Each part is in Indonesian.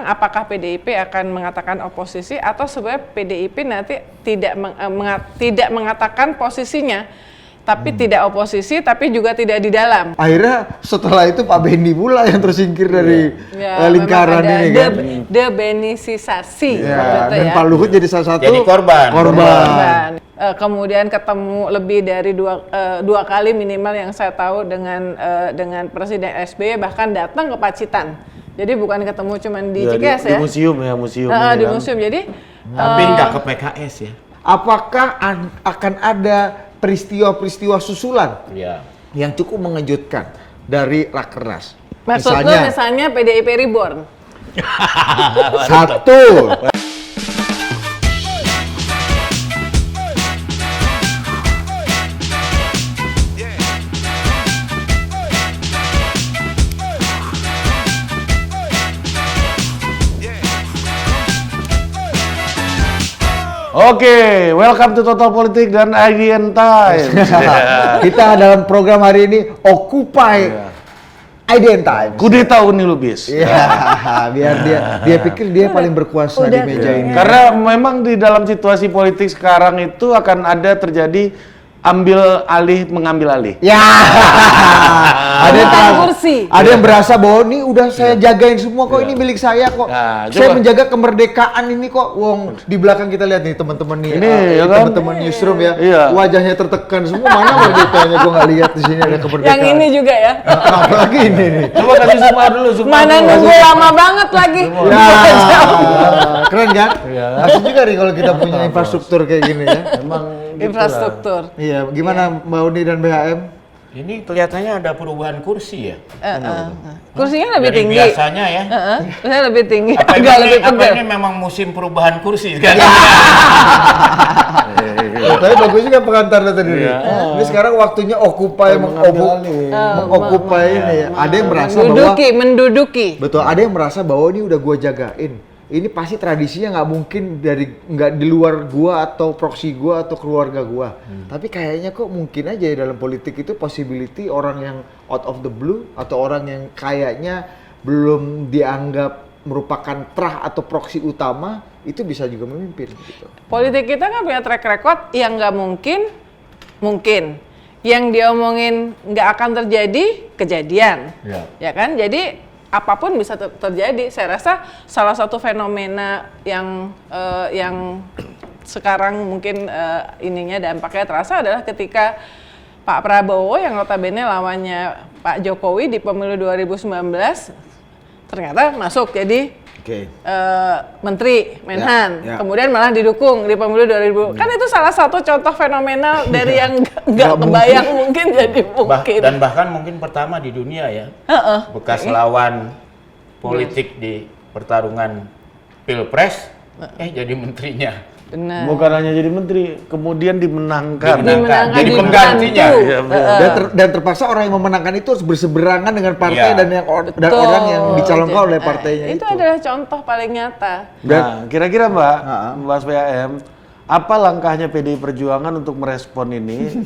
apakah PDIP akan mengatakan oposisi atau sebenarnya PDIP nanti tidak mengatakan posisinya, tapi tidak oposisi, tapi juga tidak di dalam. Akhirnya setelah itu Pak Benny pula yang tersingkir dari lingkaran ini kan. Debenisisasi. Dan Pak Luhut jadi salah satu jadi korban. Kemudian ketemu lebih dari dua kali minimal yang saya tahu dengan Presiden SBY, bahkan datang ke Pacitan. Jadi bukan ketemu cuma di Cikeas di museum ya, museum. Di museum. Jadi tapi nggak ke PKS ya. Apakah akan ada peristiwa-peristiwa susulan yang cukup mengejutkan dari Rakernas? Maksudnya misalnya PDIP Reborn. Satu. Oke, welcome to Total Politik dan IDN Times. Kita dalam program hari ini Occupy IDN Times. Kudeta Unilubis. Biar dia pikir dia paling berkuasa di meja ini. Karena memang di dalam situasi politik sekarang itu akan ada terjadi ambil alih mengambil alih. Ada yang berasa bahwa ini udah saya jagain semua kok, ini milik saya kok. Saya menjaga kemerdekaan ini kok. Wong di belakang kita lihat nih teman-teman nih, teman-teman newsroom ya. Wajahnya tertekan semua. Mana merdekanya? Gua nggak lihat di sini ada kemerdekaan. Yang ini juga ya. Apalagi ini nih. Coba kasih zoom dulu. Mana nunggu lama banget lagi. Keren kan? Asik juga nih kalau kita punya infrastruktur kayak gini ya. Emang infrastruktur. Iya, gimana Mbak Uni dan BHM? Ini kelihatannya ada perubahan kursi ya. Kursinya lebih dari tinggi. Biasanya ya. Kursinya lebih tinggi. Apa ini memang musim perubahan kursi kan? Tapi bagus juga pengantarnya tadi. Ini sekarang waktunya Occupy mengoccupy ini ya. Ada yang merasa bahwa menduduki. Betul, ada yang merasa bahwa ini udah gua jagain. Ini pasti tradisinya nggak mungkin nggak di luar gua atau proksi gua atau keluarga gua. Tapi kayaknya kok mungkin aja ya dalam politik itu possibility orang yang out of the blue atau orang yang kayaknya belum dianggap merupakan trah atau proksi utama itu bisa juga memimpin gitu. Politik kita kan punya track record yang nggak mungkin. Yang diomongin nggak akan terjadi, kejadian. Ya kan? Jadi apapun bisa terjadi. Saya rasa salah satu fenomena yang sekarang mungkin dampaknya terasa adalah ketika Pak Prabowo yang notabene lawannya Pak Jokowi di pemilu 2019 ternyata masuk jadi Menteri Menhan, kemudian malah didukung di pemilu 2000. Kan itu salah satu contoh fenomenal dari yang nggak kebayang mungkin jadi mungkin. Dan bahkan mungkin pertama di dunia ya. Bekas lawan politik di pertarungan Pilpres, jadi menterinya. Benar. Bukan hanya jadi menteri, kemudian dimenangkan. Jadi penggantinya. Dan terpaksa orang yang memenangkan itu harus berseberangan dengan partai dan orang yang dicalonkan oleh partainya itu. Itu adalah contoh paling nyata. Nah, kira-kira Mbak PAM, apa langkahnya PDI Perjuangan untuk merespon ini?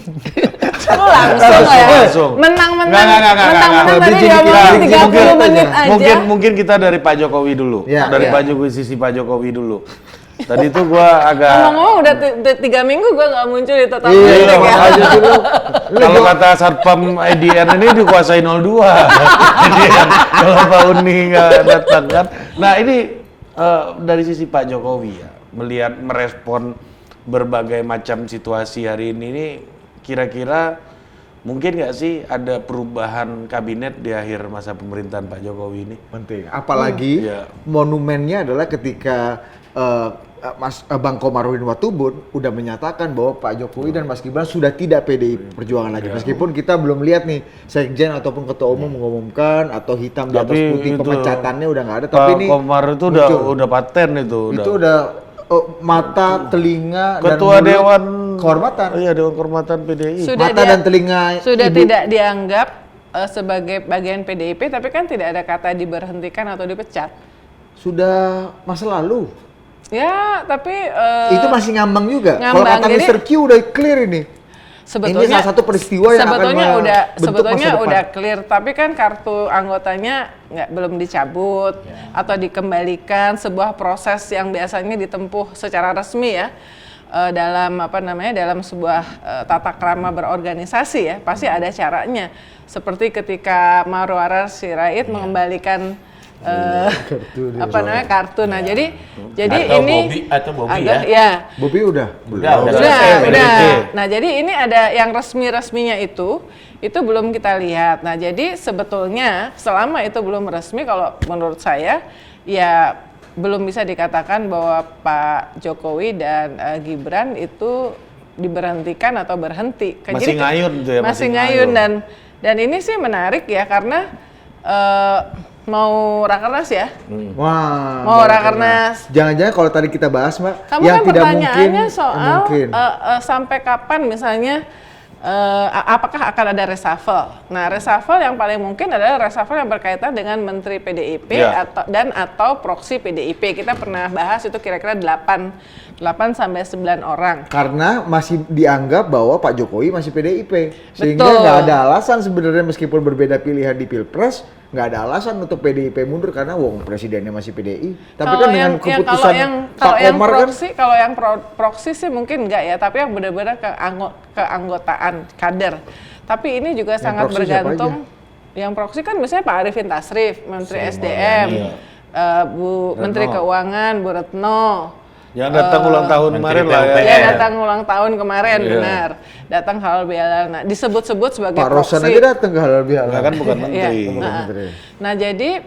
Langsung. Menang-menang tadi diomongin 30 menit aja. Mungkin kita dari Pak Jokowi dulu. Dari Pak Jokowi, sisi Pak Jokowi dulu. Tadi itu gua agak ngomong udah 3 minggu gua nggak muncul di Total Politik ya. Kalau kata Satpam IDN ini dikuasai 02. Kalau Pak Uni nggak datang kan. Nah ini dari sisi Pak Jokowi ya, melihat merespon berbagai macam situasi hari ini kira-kira mungkin nggak sih ada perubahan kabinet di akhir masa pemerintahan Pak Jokowi ini? Penting. Apalagi monumennya adalah ketika Bang Komarudin Watubun udah menyatakan bahwa Pak Jokowi dan Mas Gibran sudah tidak PDI Perjuangan lagi. Meskipun kita belum lihat nih Sekjen ataupun Ketua Umum mengumumkan atau hitam di atas putih pemecatannya udah nggak ada. Tapi ini Komar itu udah paten itu. Itu udah mata, telinga, Ketua dan Dewan Kehormatan. Iya, Dewan Kehormatan PDI. Mata dan telinga sudah tidak dianggap sebagai bagian PDIP, tapi kan tidak ada kata diberhentikan atau dipecat. Sudah masa lalu. Ya, tapi itu masih ngambang juga. Ngambang, Kalau kata Mr. Q udah clear ini. Sebetulnya ini salah satu peristiwa yang sebetulnya udah clear, tapi kan kartu anggotanya belum dicabut atau dikembalikan, sebuah proses yang biasanya ditempuh secara resmi ya dalam dalam sebuah tata krama berorganisasi ya, pasti ada caranya. Seperti ketika Marwara Sirait mengembalikan kartu. Nah, jadi atau ini Bobby ya. Bobby udah. Nah, jadi ini ada yang resminya itu belum kita lihat. Nah, jadi sebetulnya selama itu belum resmi, kalau menurut saya ya belum bisa dikatakan bahwa Pak Jokowi dan Gibran itu diberhentikan atau berhenti. Masih ngayun tuh ya. Masih ngayun dan ini sih menarik ya, karena mau rakernas ya? Wah. Mau rakernas. Jangan-jangan kalau tadi kita bahas, Mbak, kamu yang kan tidak pertanyaannya mungkin, soal sampai kapan misalnya apakah akan ada reshuffle? Nah, reshuffle yang paling mungkin adalah reshuffle yang berkaitan dengan Menteri PDIP atau proksi PDIP. Kita pernah bahas itu kira-kira 8 sampai 9 orang. Karena masih dianggap bahwa Pak Jokowi masih PDIP. Sehingga nggak ada alasan sebenarnya, meskipun berbeda pilihan di Pilpres, nggak ada alasan untuk PDIP mundur karena presidennya masih PDI. Tapi kan dengan keputusan Pak Komar kalau yang proksi sih mungkin enggak ya, tapi yang benar-benar keanggotaan kader. Tapi ini juga sangat bergantung. Yang proksi kan misalnya Pak Arifin Tasrif, Menteri SDM, Menteri Keuangan, Bu Retno. Yang datang ulang tahun kemarin lah ya. Yang datang ulang tahun kemarin, benar. Datang halal bihalal. Nah, disebut-sebut sebagai Pak proksi. Rosan aja datang ke halal bihalal. Kan bukan menteri. Nah, jadi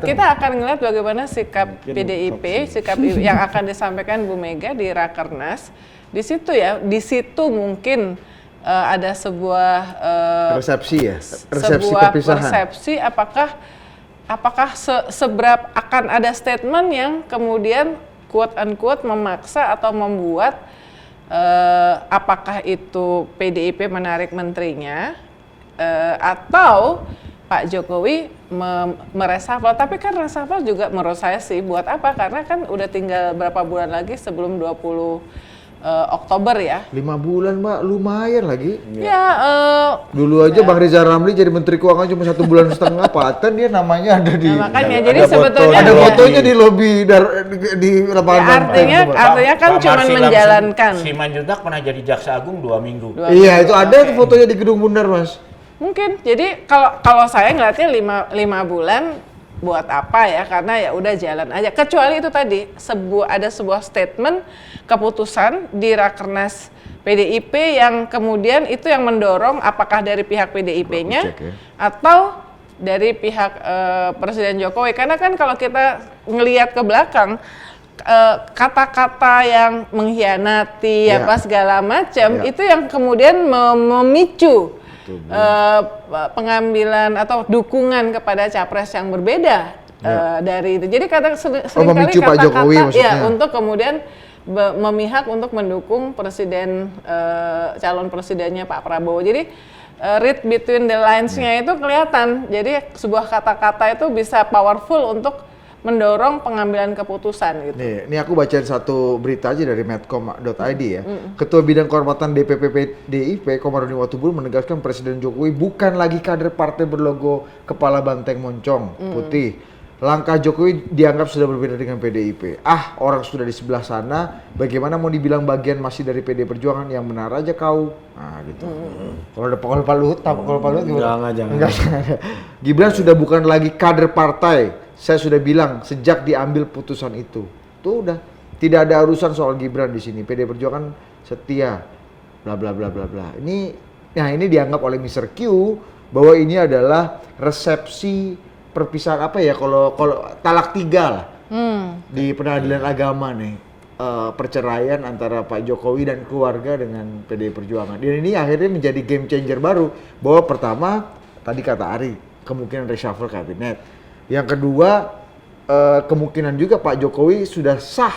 kita akan ngeliat bagaimana sikap PDIP, sikap yang akan disampaikan Bu Mega di Rakernas. Di situ mungkin ada sebuah persepsi sebuah perpisahan. Persepsi apakah seberapa akan ada statement yang kemudian quote unquote memaksa atau membuat apakah itu PDIP menarik menterinya atau Pak Jokowi mereshuffle. Tapi kan reshuffle juga menurut saya sih buat apa? Karena kan udah tinggal berapa bulan lagi sebelum 20 Oktober ya. 5 bulan, Mbak, lumayan lagi. Ya. Dulu aja Bang Rizal Ramli jadi Menteri Keuangan cuma 1,5 bulan, Paten dia namanya ada di. Nah, makanya jadi sebetulnya ada fotonya di lobi di lapangan. Ya, artinya kan cuma menjalankan. Si Manjuntak pernah jadi jaksa agung 2 minggu. Iya, itu ada fotonya di Gedung Bundar, Mas. Mungkin. Jadi kalau saya ngeliatnya 5 bulan buat apa ya, karena ya udah jalan aja. Kecuali itu tadi ada sebuah statement keputusan di Rakernas PDIP yang kemudian itu yang mendorong apakah dari pihak PDIP-nya atau dari pihak Presiden Jokowi. Karena kan kalau kita ngelihat ke belakang kata-kata yang mengkhianati apa segala macam itu yang kemudian memicu pengambilan atau dukungan kepada capres yang berbeda dari itu. Jadi seringkali kata-kata untuk kemudian memihak untuk mendukung calon presidennya Pak Prabowo. Jadi read between the lines-nya itu kelihatan. Jadi sebuah kata-kata itu bisa powerful untuk mendorong pengambilan keputusan gitu. Nih aku bacain satu berita aja dari medcom.id ya. Ketua Bidang Kehormatan DPP PDIP Komarudin Watubul menegaskan Presiden Jokowi bukan lagi kader partai berlogo kepala banteng moncong putih. Langkah Jokowi dianggap sudah berbeda dengan PDIP. Orang sudah di sebelah sana, bagaimana mau dibilang bagian masih dari PD Perjuangan, yang benar aja kau. Gitu. Kalau ada Pak Luhut gimana? Jangan. Gibran sudah bukan lagi kader partai. Saya sudah bilang sejak diambil putusan itu. Tuh udah, tidak ada urusan soal Gibran di sini. PD Perjuangan setia, bla bla bla bla bla. Ini dianggap oleh Mr. Q bahwa ini adalah resepsi perpisahan kalau talak 3 lah di pengadilan agama nih, perceraian antara Pak Jokowi dan keluarga dengan PD Perjuangan. Dan ini akhirnya menjadi game changer baru bahwa pertama tadi kata Ari kemungkinan reshuffle kabinet. Yang kedua, kemungkinan juga Pak Jokowi sudah sah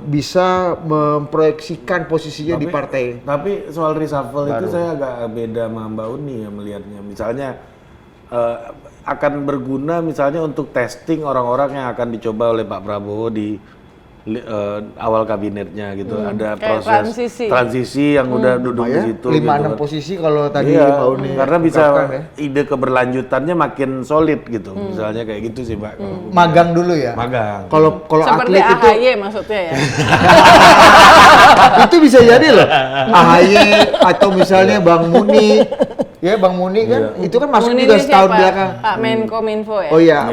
bisa memproyeksikan posisinya di partai. Tapi soal reshuffle itu saya agak beda sama Mbak Uni ya melihatnya. Misalnya akan berguna misalnya untuk testing orang-orang yang akan dicoba oleh Pak Prabowo di awal kabinetnya gitu. Ada Kayak proses transisi yang udah duduk di situ. 5-6 gitu. posisi kalau tadi Iya, Pak Uni karena bisa ungkapkan ya. ide keberlanjutannya makin solid gitu. Misalnya kayak gitu sih, Pak. Magang dulu ya. Magang. Kalau Seperti atlet itu AHY maksudnya ya. itu bisa jadi loh. AHY atau misalnya Bang Muni. Ya Bang Muni kan itu kan masuk Muni juga ini setahun siapa? belakang. Pak Menkominfo ya. Oh iya,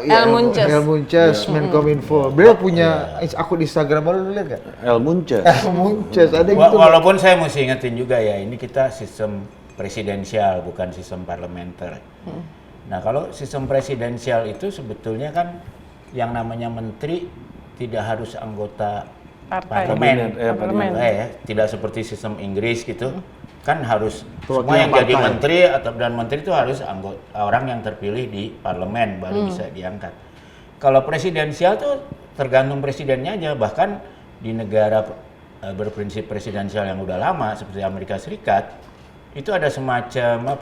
El Munces. El Munces, Menkominfo. Beliau punya akun Instagram baru, lu lihat nggak? El Munces. El Munces ada gitu. Walaupun saya mesti ingetin juga ya, ini kita sistem presidensial bukan sistem parlementer. Nah kalau sistem presidensial itu sebetulnya kan yang namanya menteri tidak harus anggota parlemen. Tidak seperti sistem Inggris gitu. Kan harus semua yang jadi menteri dan menteri itu harus anggota orang yang terpilih di parlemen baru bisa diangkat. Kalau presidensial tuh tergantung presidennya aja, bahkan di negara berprinsip presidensial yang udah lama seperti Amerika Serikat itu ada semacam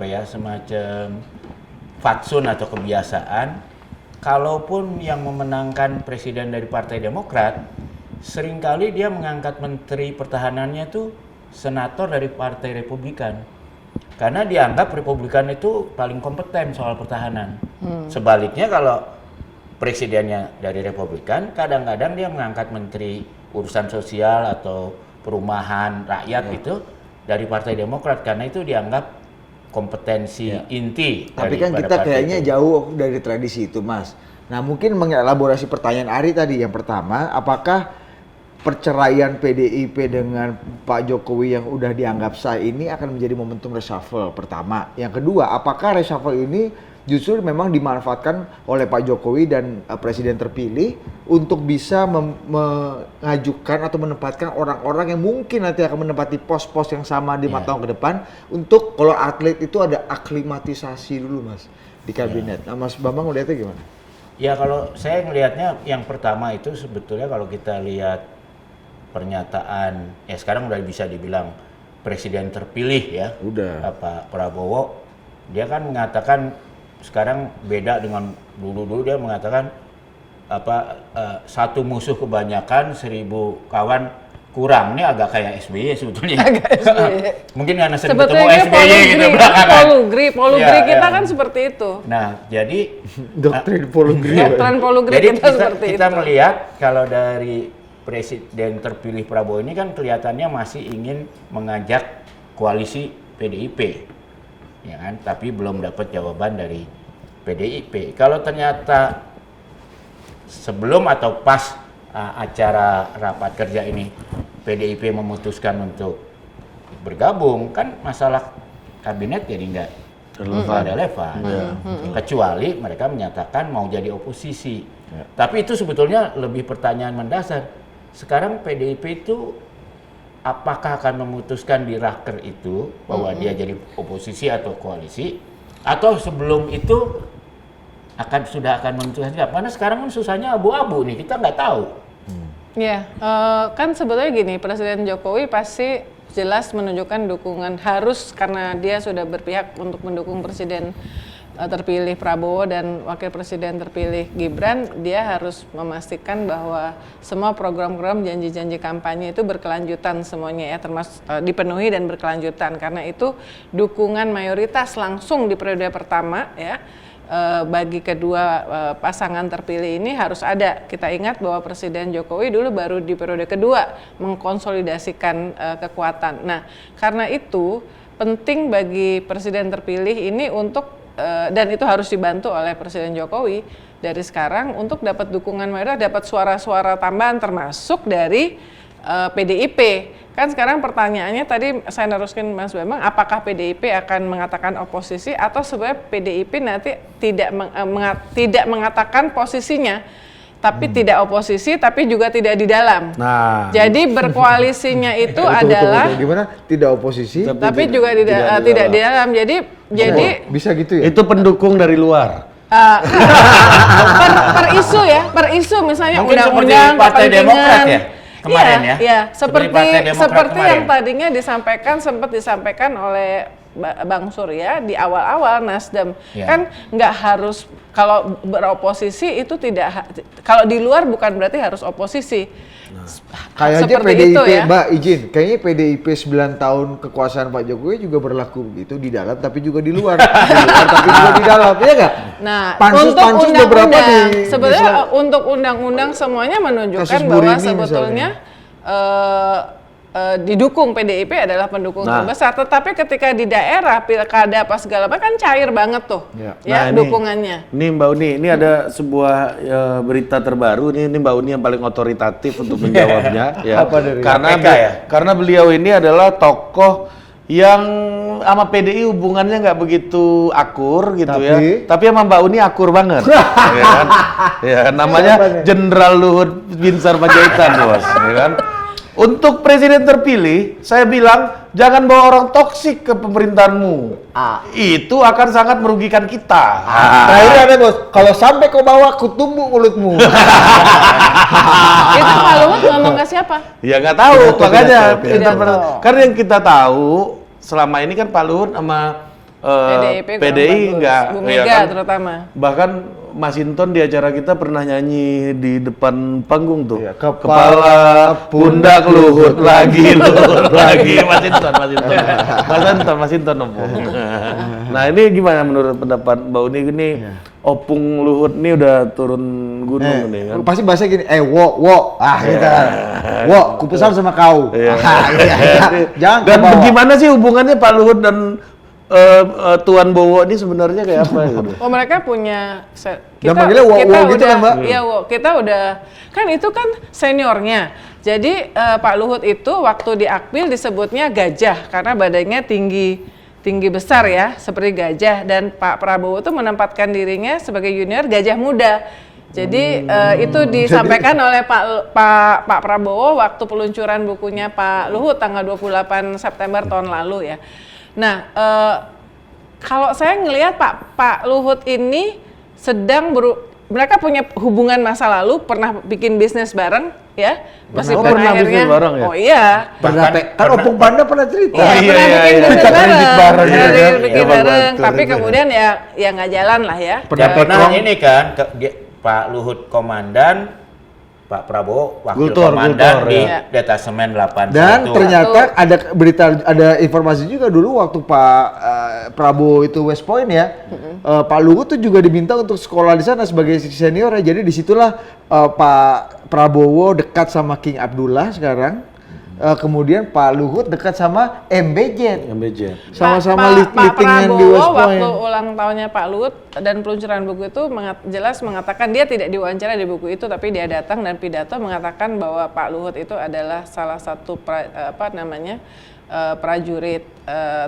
fatsun atau kebiasaan, kalaupun yang memenangkan presiden dari Partai Demokrat seringkali dia mengangkat menteri pertahanannya tuh senator dari Partai Republikan, karena dianggap Republikan itu paling kompeten soal pertahanan. Sebaliknya kalau presidennya dari Republikan, kadang-kadang dia mengangkat menteri urusan sosial atau perumahan rakyat itu dari Partai Demokrat, karena itu dianggap kompetensi inti. Tapi kan kita kayaknya jauh dari tradisi itu, Mas. Nah mungkin mengelaborasi pertanyaan Ari tadi, yang pertama, apakah perceraian PDIP dengan Pak Jokowi yang udah dianggap sah ini akan menjadi momentum reshuffle pertama. Yang kedua, apakah reshuffle ini justru memang dimanfaatkan oleh Pak Jokowi dan presiden terpilih untuk bisa mengajukan atau menempatkan orang-orang yang mungkin nanti akan menempati pos-pos yang sama di 5 tahun ke depan, untuk kalau atlet itu ada aklimatisasi dulu, Mas, di kabinet. Nah, Mas Bambang melihatnya gimana? Ya kalau saya melihatnya yang pertama itu sebetulnya kalau kita lihat pernyataan sekarang udah bisa dibilang presiden terpilih ya, Pak Prabowo, dia kan mengatakan sekarang beda dengan dulu dia mengatakan satu musuh kebanyakan 1000 kawan kurang. Ini agak kayak SBY sebetulnya. Mungkin karena sering ketemu SBY gitu belakangan. Polugri kita kan seperti itu. Nah jadi doktrin polugri. Jadi kita melihat kalau dari presiden terpilih Prabowo ini kan kelihatannya masih ingin mengajak koalisi PDIP, ya kan? Tapi belum dapat jawaban dari PDIP. Kalau ternyata sebelum atau pas acara rapat kerja ini PDIP memutuskan untuk bergabung, kan masalah kabinet jadi nggak relevan. Kecuali mereka menyatakan mau jadi oposisi. Tapi itu sebetulnya lebih pertanyaan mendasar. Sekarang PDIP itu apakah akan memutuskan di raker itu bahwa dia jadi oposisi atau koalisi, atau sebelum itu sudah akan memutuskan? Karena sekarang kan susahnya abu-abu nih, kita nggak tahu. Ya, kan sebetulnya gini, Presiden Jokowi pasti jelas menunjukkan dukungan, harus, karena dia sudah berpihak untuk mendukung Presiden terpilih Prabowo dan Wakil Presiden terpilih Gibran, dia harus memastikan bahwa semua program-program janji-janji kampanye itu berkelanjutan semuanya ya, termasuk dipenuhi dan berkelanjutan, karena itu dukungan mayoritas langsung di periode pertama ya bagi kedua pasangan terpilih ini harus ada. Kita ingat bahwa Presiden Jokowi dulu baru di periode kedua mengkonsolidasikan kekuatan. Nah, karena itu penting bagi Presiden terpilih ini untuk dan itu harus dibantu oleh Presiden Jokowi dari sekarang untuk dapat dukungan mayoritas, dapat suara-suara tambahan termasuk dari PDIP. Kan sekarang pertanyaannya tadi saya neruskan Mas Bambang, apakah PDIP akan mengatakan oposisi atau sebenarnya PDIP nanti tidak mengatakan posisinya, tapi tidak oposisi tapi juga tidak di dalam. Nah, jadi berkoalisinya itu adalah gimana? Tidak oposisi tapi juga tidak di dalam. Jadi bisa gitu ya? Itu pendukung dari luar. Per isu misalnya mungkin undang-undang Partai Demokrat ya kemarin seperti yang tadinya sempat disampaikan oleh Bang Surya di awal-awal Nasdem Ya. kan nggak harus kalau beroposisi itu kalau di luar bukan berarti harus oposisi. Kayaknya Seperti PDIP, itu ya. Mbak izin, kayaknya PDIP 9 tahun kekuasaan Pak Jokowi juga berlaku begitu di dalam tapi juga di luar. Di luar tapi juga di dalam, ya nggak? Nah, Pansus untuk beberapa undang-undang, sebenarnya untuk undang-undang semuanya menunjukkan Kasus bahwa Burini sebetulnya didukung PDIP adalah pendukung terbesar. Tetapi ketika di daerah pilkada apa segala macam kan cair banget tuh, Ya. ya Nah, dukungannya. Ini Mbak Uni, ini ada sebuah berita terbaru. Ini Mbak Uni yang paling otoritatif untuk menjawabnya. Ya. Apa dari KPK ya? Karena beliau ini adalah tokoh yang sama PDI hubungannya nggak begitu akur gitu ya. Tapi sama Mbak Uni akur banget. Ya kan? Ya, namanya Jenderal Luhut Binsar Panjaitan, Bos. Ya kan? Untuk presiden terpilih, saya bilang jangan bawa orang toksik ke pemerintahanmu. Itu akan sangat merugikan kita. Terakhir ada bos, kalau sampai kau bawa kutumbuk mulutmu. Itu Pak Luhut ngomong ke siapa? Ya nggak tahu, makanya pidato. kan yang kita tahu selama ini kan Pak Luhut sama PDI nggak, Bu ya Mega kan? terutama. Bahkan Mas Hinton di acara kita pernah nyanyi di depan panggung tuh. Iya, Kepala pundak Luhut lagi, Luhut lagi. Mas Hinton opung. Nah ini gimana menurut pendapat Mbak Uni ini? Opung Luhut ini udah turun gunung nih kan? Pasti bahasa gini, wo, gitu kan. Wo, kupesan sama kau. Iya. Jangan Dan kau bawa. bagaimana sih hubungannya Pak Luhut dan Tuan Bowo ini sebenarnya kayak apa gitu? Oh mereka punya Dan manggilnya wo gitu kan, Mbak? Iya wo, kita udah kan itu kan seniornya. Jadi Pak Luhut itu waktu di Akmil disebutnya gajah karena badannya tinggi besar ya seperti gajah, dan Pak Prabowo itu menempatkan dirinya sebagai junior gajah muda. Jadi itu disampaikan oleh Pak Prabowo waktu peluncuran bukunya Pak Luhut tanggal 28 September tahun lalu ya. Nah, kalau saya ngelihat Pak Luhut ini mereka punya hubungan masa lalu, pernah bikin bisnis bareng, ya. Meskipun pernah akhirnya, bisnis bareng ya? oh iya. Kan Opung Panda pernah cerita. Iya, pernah bikin bisnis bareng, bikin Iya, bareng, betul, tapi betul. kemudian ya nggak jalan lah ya. Pernah ini kan Pak Luhut komandan, Pak Prabowo wakil komandan di detasemen 81. Dan ternyata ada informasi juga dulu waktu Pak Prabowo itu West Point ya, Pak Luhut tuh juga diminta untuk sekolah di sana sebagai senior ya. Jadi disitulah Pak Prabowo dekat sama King Abdullah sekarang. Kemudian Pak Luhut dekat sama MBJ. Sama-sama litingan di West Point. Waktu ulang tahunnya Pak Luhut dan peluncuran buku itu jelas mengatakan dia tidak diwawancara di buku itu, tapi dia datang dan pidato mengatakan bahwa Pak Luhut itu adalah salah satu prajurit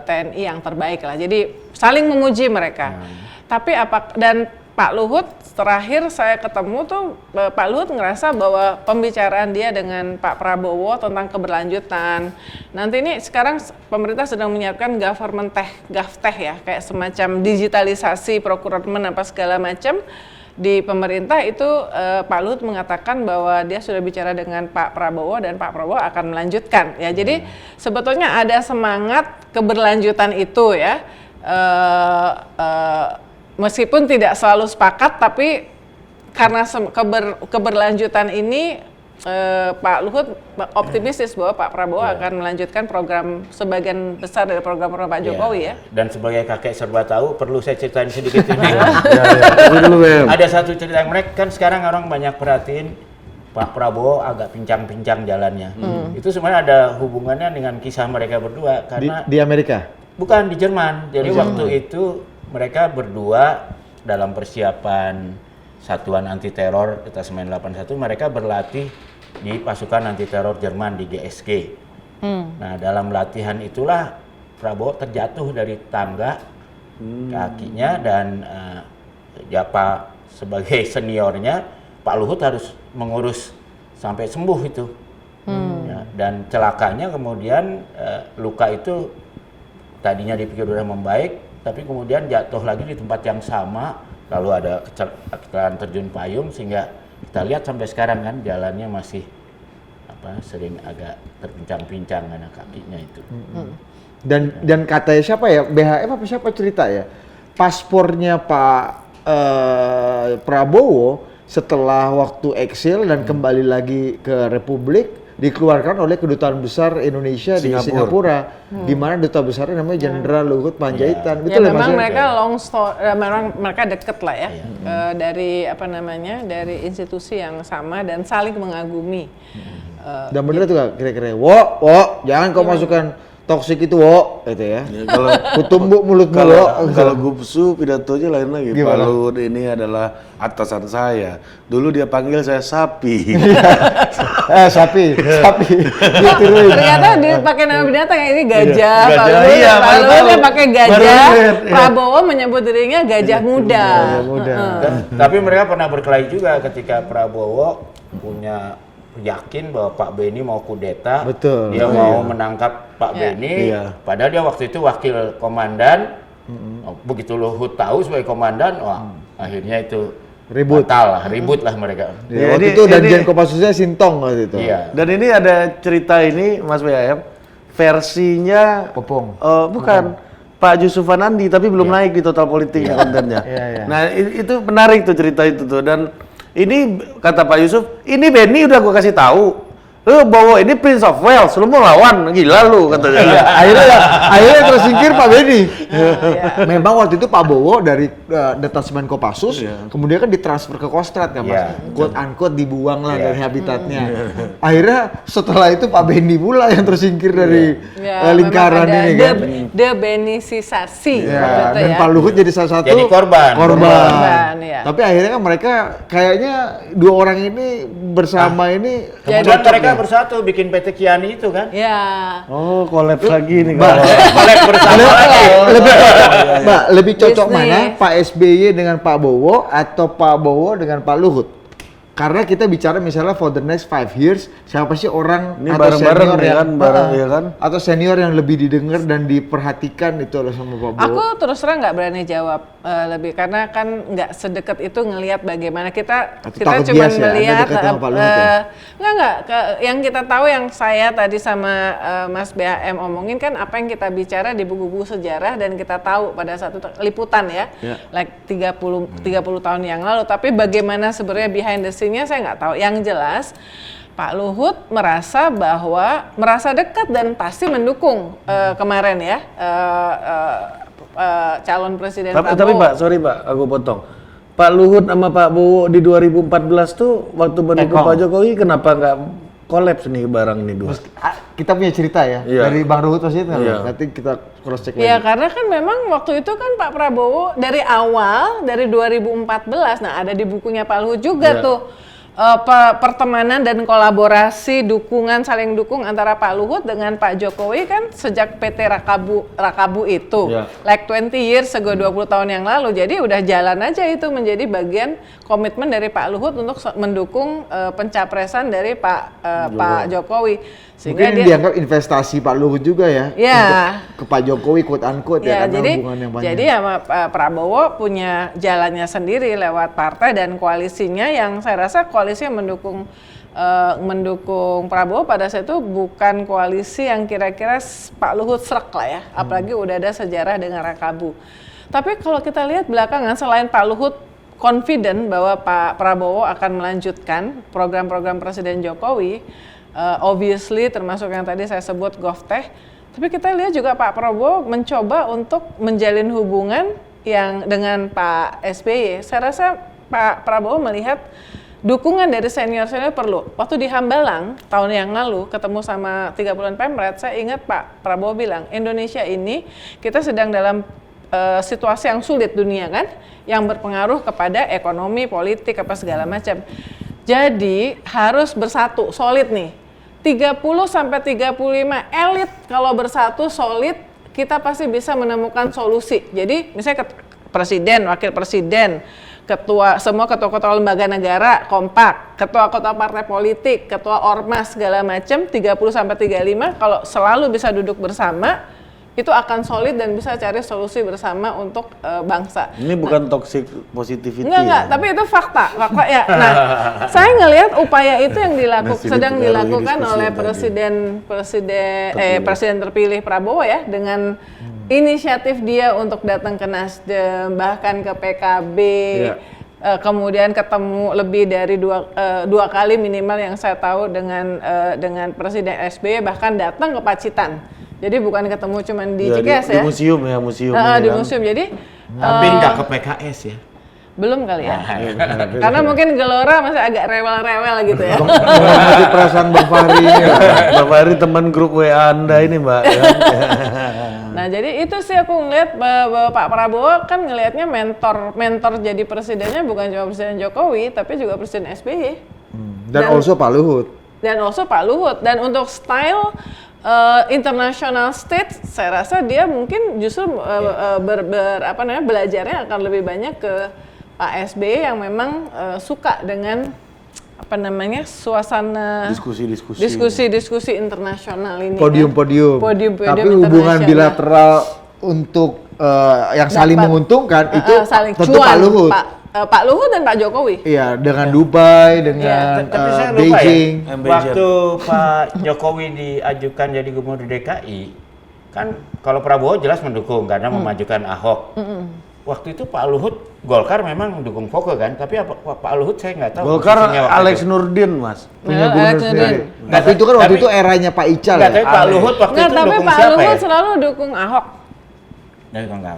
TNI yang terbaik lah. Jadi saling memuji mereka. Tapi dan Pak Luhut terakhir saya ketemu tuh Pak Luhut ngerasa bahwa pembicaraan dia dengan Pak Prabowo tentang keberlanjutan. Nanti ini sekarang pemerintah sedang menyiapkan GovTech ya, kayak semacam digitalisasi procurement apa segala macam di pemerintah itu. Pak Luhut mengatakan bahwa dia sudah bicara dengan Pak Prabowo dan Pak Prabowo akan melanjutkan ya. Jadi sebetulnya ada semangat keberlanjutan itu ya. Meskipun tidak selalu sepakat, tapi karena keberlanjutan ini Pak Luhut optimistis bahwa Pak Prabowo akan melanjutkan program sebagian besar dari program-program Pak Jokowi ya. Dan sebagai kakek serba tahu, perlu saya ceritain sedikit ini. Ada satu cerita yang menarik kan, sekarang orang banyak perhatiin Pak Prabowo agak pincang-pincang jalannya. Itu sebenarnya ada hubungannya dengan kisah mereka berdua karena Di Amerika? bukan di Jerman. Jadi waktu itu mereka berdua dalam persiapan Satuan Anti Teror Detasemen 81, mereka berlatih di pasukan anti teror Jerman di GSG. Nah, dalam latihan itulah Prabowo terjatuh dari tangga kakinya, dan Pak sebagai seniornya Pak Luhut harus mengurus sampai sembuh itu. Ya, dan celakanya kemudian luka itu tadinya dipikir sudah membaik, tapi kemudian jatuh lagi di tempat yang sama, lalu ada kecelakaan terjun payung, sehingga kita lihat sampai sekarang kan jalannya masih sering agak terpincang-pincang karena kakinya itu. Dan katanya siapa ya, BHM apa siapa cerita ya, paspornya Pak Prabowo setelah waktu eksil dan kembali lagi ke Republik dikeluarkan oleh Kedutaan Besar Indonesia di Singapura, di mana duta besarnya namanya Jenderal Luhut Panjaitan. Ya memang mereka memang mereka deket lah ya, dari apa namanya, dari institusi yang sama dan saling mengagumi. Dan bener tuh kira-kira, wo, jangan kau masukkan toksik itu wo, gitu ya. Kalau kutumbuk mulutmu kalau Gupsu pidatonya lain lagi. Pak Luhut ini adalah atasan saya. Dulu dia panggil saya sapi. Sapi. Ternyata dia pakai nama binatang, ini gajah. Pak Luhut dia pakai gajah. Prabowo menyebut dirinya gajah muda. Tapi mereka pernah berkelahi juga ketika Prabowo punya yakin bahwa Pak Beni mau kudeta, dia mau menangkap Pak Beni, padahal dia waktu itu wakil komandan. Begitu Luhut tahu sebagai komandan, akhirnya itu ribut lah mereka. Waktu itu Danjen Kopassusnya Sintong waktu itu. Dan ini ada cerita ini Mas BHM, versinya Popong. Bukan Pak Jusufan Andi, tapi belum naik di Total Politik kontennya. Nah itu menarik tuh cerita itu tuh. Dan ini kata Pak Yusuf, ini Beni udah gua kasih tahu, lu bawa ini Prince of Wales, lu mau lawan, gila lu katanya. Akhirnya tersingkir Pak Beni. Memang waktu itu Pak Bowo dari Detasemen Kopassus, kemudian kan ditransfer ke Kostrad kan Mas, quote unquote dibuang lah dari habitatnya. Akhirnya setelah itu Pak Beni pula yang tersingkir dari lingkaran ini kan. Debenisisasi. Dan Pak Luhut jadi salah satu jadi korban. Tapi akhirnya kan mereka kayaknya dua orang ini bersama ini. Kemudian mereka bersatu bikin PT Kiani itu kan? Oh, kolaps lagi nih. Kolaps bersama lagi. Lebih cocok mana Pak SBY dengan Pak Bowo atau Pak Bowo dengan Pak Luhut? Karena kita bicara misalnya for the next 5 years, siapa sih orang ini atau senior yang atau senior yang lebih didengar dan diperhatikan itu oleh sama Pak Bowo? Aku terus terang nggak berani jawab lebih karena kan nggak sedekat itu ngelihat bagaimana kita cuma melihat yang kita tahu, yang saya tadi sama Mas BHM omongin kan apa yang kita bicara di buku-buku sejarah dan kita tahu pada saat itu liputan like 30 tahun yang lalu, tapi bagaimana sebenarnya behind the scene-nya saya nggak tahu. Yang jelas Pak Luhut merasa dekat dan pasti mendukung kemarin ya calon presiden Prabowo. Tapi Pak, sorry Pak, aku potong. Pak Luhut sama Pak Bowo di 2014 tuh waktu mendukung Pak Jokowi, kenapa nggak kolaps nih barang ini dua? Kita punya cerita dari Bang Ruhut pasti itu nanti kita cross check lagi. Iya, karena kan memang waktu itu kan Pak Prabowo dari awal, dari 2014, nah ada di bukunya Pak Luhut juga tuh, pertemanan dan kolaborasi, saling dukung antara Pak Luhut dengan Pak Jokowi kan sejak PT Rakabu itu, like 20 years ago, 20 tahun yang lalu. Jadi udah jalan aja itu menjadi bagian komitmen dari Pak Luhut untuk mendukung pencapresan dari Pak Jokowi. Sehingga mungkin dianggap investasi Pak Luhut juga untuk ke Pak Jokowi quote unquote karena hubungan yang banyak. Jadi Prabowo punya jalannya sendiri lewat partai dan koalisinya yang saya rasa koalisi yang mendukung Prabowo pada saat itu bukan koalisi yang kira-kira Pak Luhut srek lah ya, apalagi udah ada sejarah dengan Rakabu. Tapi kalau kita lihat belakangan, selain Pak Luhut confident bahwa Pak Prabowo akan melanjutkan program-program Presiden Jokowi, obviously termasuk yang tadi saya sebut GovTech, tapi kita lihat juga Pak Prabowo mencoba untuk menjalin hubungan yang dengan Pak SBY. Saya rasa Pak Prabowo melihat dukungan dari senior-senior perlu. Waktu di Hambalang tahun yang lalu ketemu sama 30-an Pemret, saya ingat Pak Prabowo bilang, Indonesia ini kita sedang dalam situasi yang sulit dunia kan, yang berpengaruh kepada ekonomi, politik, apa segala macam. Jadi harus bersatu, solid nih. 30-35 elit kalau bersatu solid, kita pasti bisa menemukan solusi. Jadi misalnya presiden, wakil presiden, semua ketua-ketua lembaga negara kompak, ketua-ketua partai politik, ketua ormas segala macam 30-35 kalau selalu bisa duduk bersama, itu akan solid dan bisa cari solusi bersama untuk bangsa. Ini bukan toxic positivity. Enggak, tapi itu fakta ya. Nah, saya ngelihat upaya itu yang sedang dilakukan oleh presiden terpilih Prabowo ya, dengan inisiatif dia untuk datang ke Nasdem, bahkan ke PKB, kemudian ketemu lebih dari dua kali minimal yang saya tahu dengan Presiden SBY, bahkan datang ke Pacitan. Jadi bukan ketemu cuman di Cikeas ya. Di museum ya, di museum. Jadi tapi nggak ke PKS ya. Belum kali ya. Karena mungkin Gelora masih agak rewel-rewel gitu ya. Menghormati perasaan Bang Fahri ini. Bang Fahri teman grup WA Anda ini, Mbak. Nah, jadi itu sih aku ngeliat bahwa Pak Prabowo kan ngelihatnya mentor jadi presidennya bukan cuma Presiden Jokowi, tapi juga Presiden SBY. Dan also Pak Luhut. Dan untuk style international stage, saya rasa dia mungkin justru belajarnya akan lebih banyak ke Pak SBY yang memang suka dengan suasana diskusi internasional ini. Podium-podium. Tapi hubungan bilateral untuk yang saling menguntungkan itu tentu Pak Luhut. Pak Luhut dan Pak Jokowi. Iya, dengan Dubai, dengan tapi saya lupa Beijing. Waktu Pak Jokowi diajukan jadi gubernur DKI, kan kalau Prabowo jelas mendukung karena memajukan Ahok. Waktu itu Pak Luhut, Golkar memang mendukung Foke kan, tapi Pak Luhut saya nggak tahu. Golkar Alex Nurdin, Mas. Punya gubernur sendiri. Tapi itu kan waktu itu eranya Pak Ical ya. Tapi Pak Luhut waktu itu tapi dukung Pak siapa Luhut ya? selalu dukung Ahok.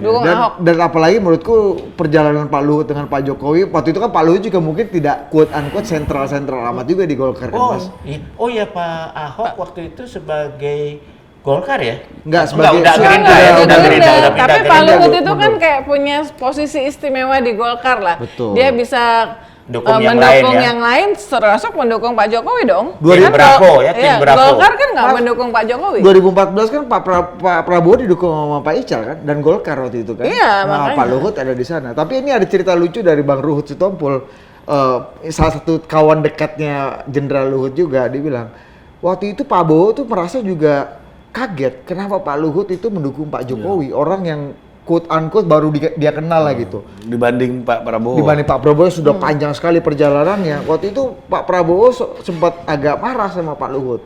Dukung Ahok. Dan apalagi menurutku perjalanan Pak Luhut dengan Pak Jokowi, waktu itu kan Pak Luhut juga mungkin tidak quote-unquote sentral amat juga di Golkar kan, Mas. Oh iya, Pak Ahok waktu itu sebagai Golkar ya? Enggak, sebagai udah Gerindra. Tapi Pak Luhut itu kan kayak punya posisi istimewa di Golkar lah. Betul. Dia bisa mendukung yang lain, termasuk mendukung Pak Jokowi dong. Tim Bravo ya, tim Bravo. Golkar kan nggak mendukung Pak Jokowi. 2014 kan Pak Prabowo didukung sama Pak Ical kan, dan Golkar waktu itu kan. Iya, nah, makanya. Pak Luhut ada di sana. Tapi ini ada cerita lucu dari Bang Ruhut Sitompul. Salah satu kawan dekatnya Jenderal Luhut juga, dia bilang, waktu itu Pak Prabowo tuh merasa juga kaget kenapa Pak Luhut itu mendukung Pak Jokowi, orang yang quote-unquote baru dia kenal lah gitu. Dibanding Pak Prabowo. Dibanding Pak Prabowo sudah panjang sekali perjalanannya. Waktu itu Pak Prabowo sempat agak marah sama Pak Luhut.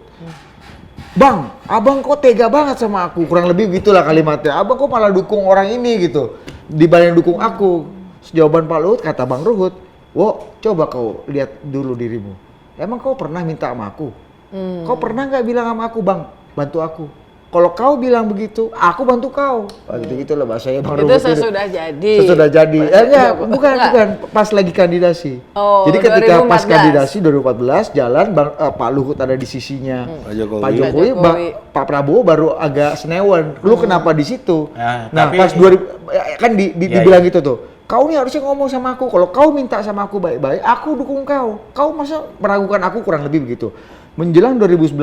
Bang, abang kok tega banget sama aku? Kurang lebih gitulah kalimatnya. Abang kok malah dukung orang ini gitu, dibanding dukung aku. Jawaban Pak Luhut, kata Bang Ruhut, "Wo, coba kau lihat dulu dirimu. Emang kau pernah minta sama aku? Kau pernah nggak bilang sama aku, Bang, bantu aku? Kalau kau bilang begitu, aku bantu kau." Gitu lah bahasanya Bang Ruhut. Itu sesudah jadi. Sesudah jadi. Bukan. Pas lagi kandidasi. Oh, jadi ketika 2014. pas kandidasi 2014 jalan Pak Luhut ada di sisinya Pak Jokowi. Pak Prabowo baru agak senewan. Lu kenapa di situ? Nah, tapi, pas 2000 kan dibilang gitu tuh. Kau nih harusnya ngomong sama aku. Kalau kau minta sama aku baik-baik, aku dukung kau. Kau masa meragukan aku, kurang lebih begitu. Menjelang 2019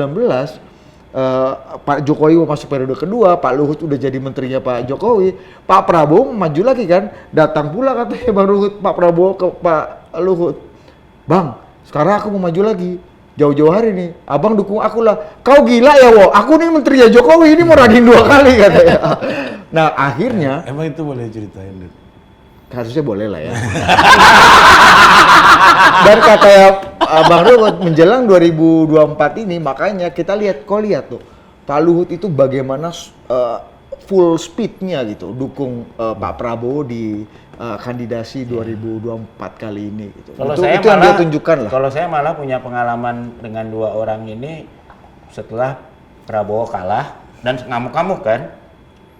Pak Jokowi mau masuk periode kedua, Pak Luhut udah jadi menterinya Pak Jokowi, Pak Prabowo maju lagi kan, datang pula katanya Bang Ruhut, Pak Prabowo ke Pak Luhut, "Bang, sekarang aku mau maju lagi, jauh-jauh hari nih, abang dukung aku lah." "Kau gila ya, Wo, aku nih menterinya Jokowi, ini mau running 2 kali," katanya. Nah akhirnya, emang itu boleh ceritain, Dut? Harusnya boleh lah ya. Dan kata Bang Ruhut menjelang 2024 ini, makanya kita lihat tuh Pak Luhut itu bagaimana full speednya gitu dukung Pak Prabowo di kandidasi 2024 kali ini gitu. Itu yang dia tunjukkan lah. Kalau saya malah punya pengalaman dengan 2 orang ini setelah Prabowo kalah dan ngamuk-ngamuk kan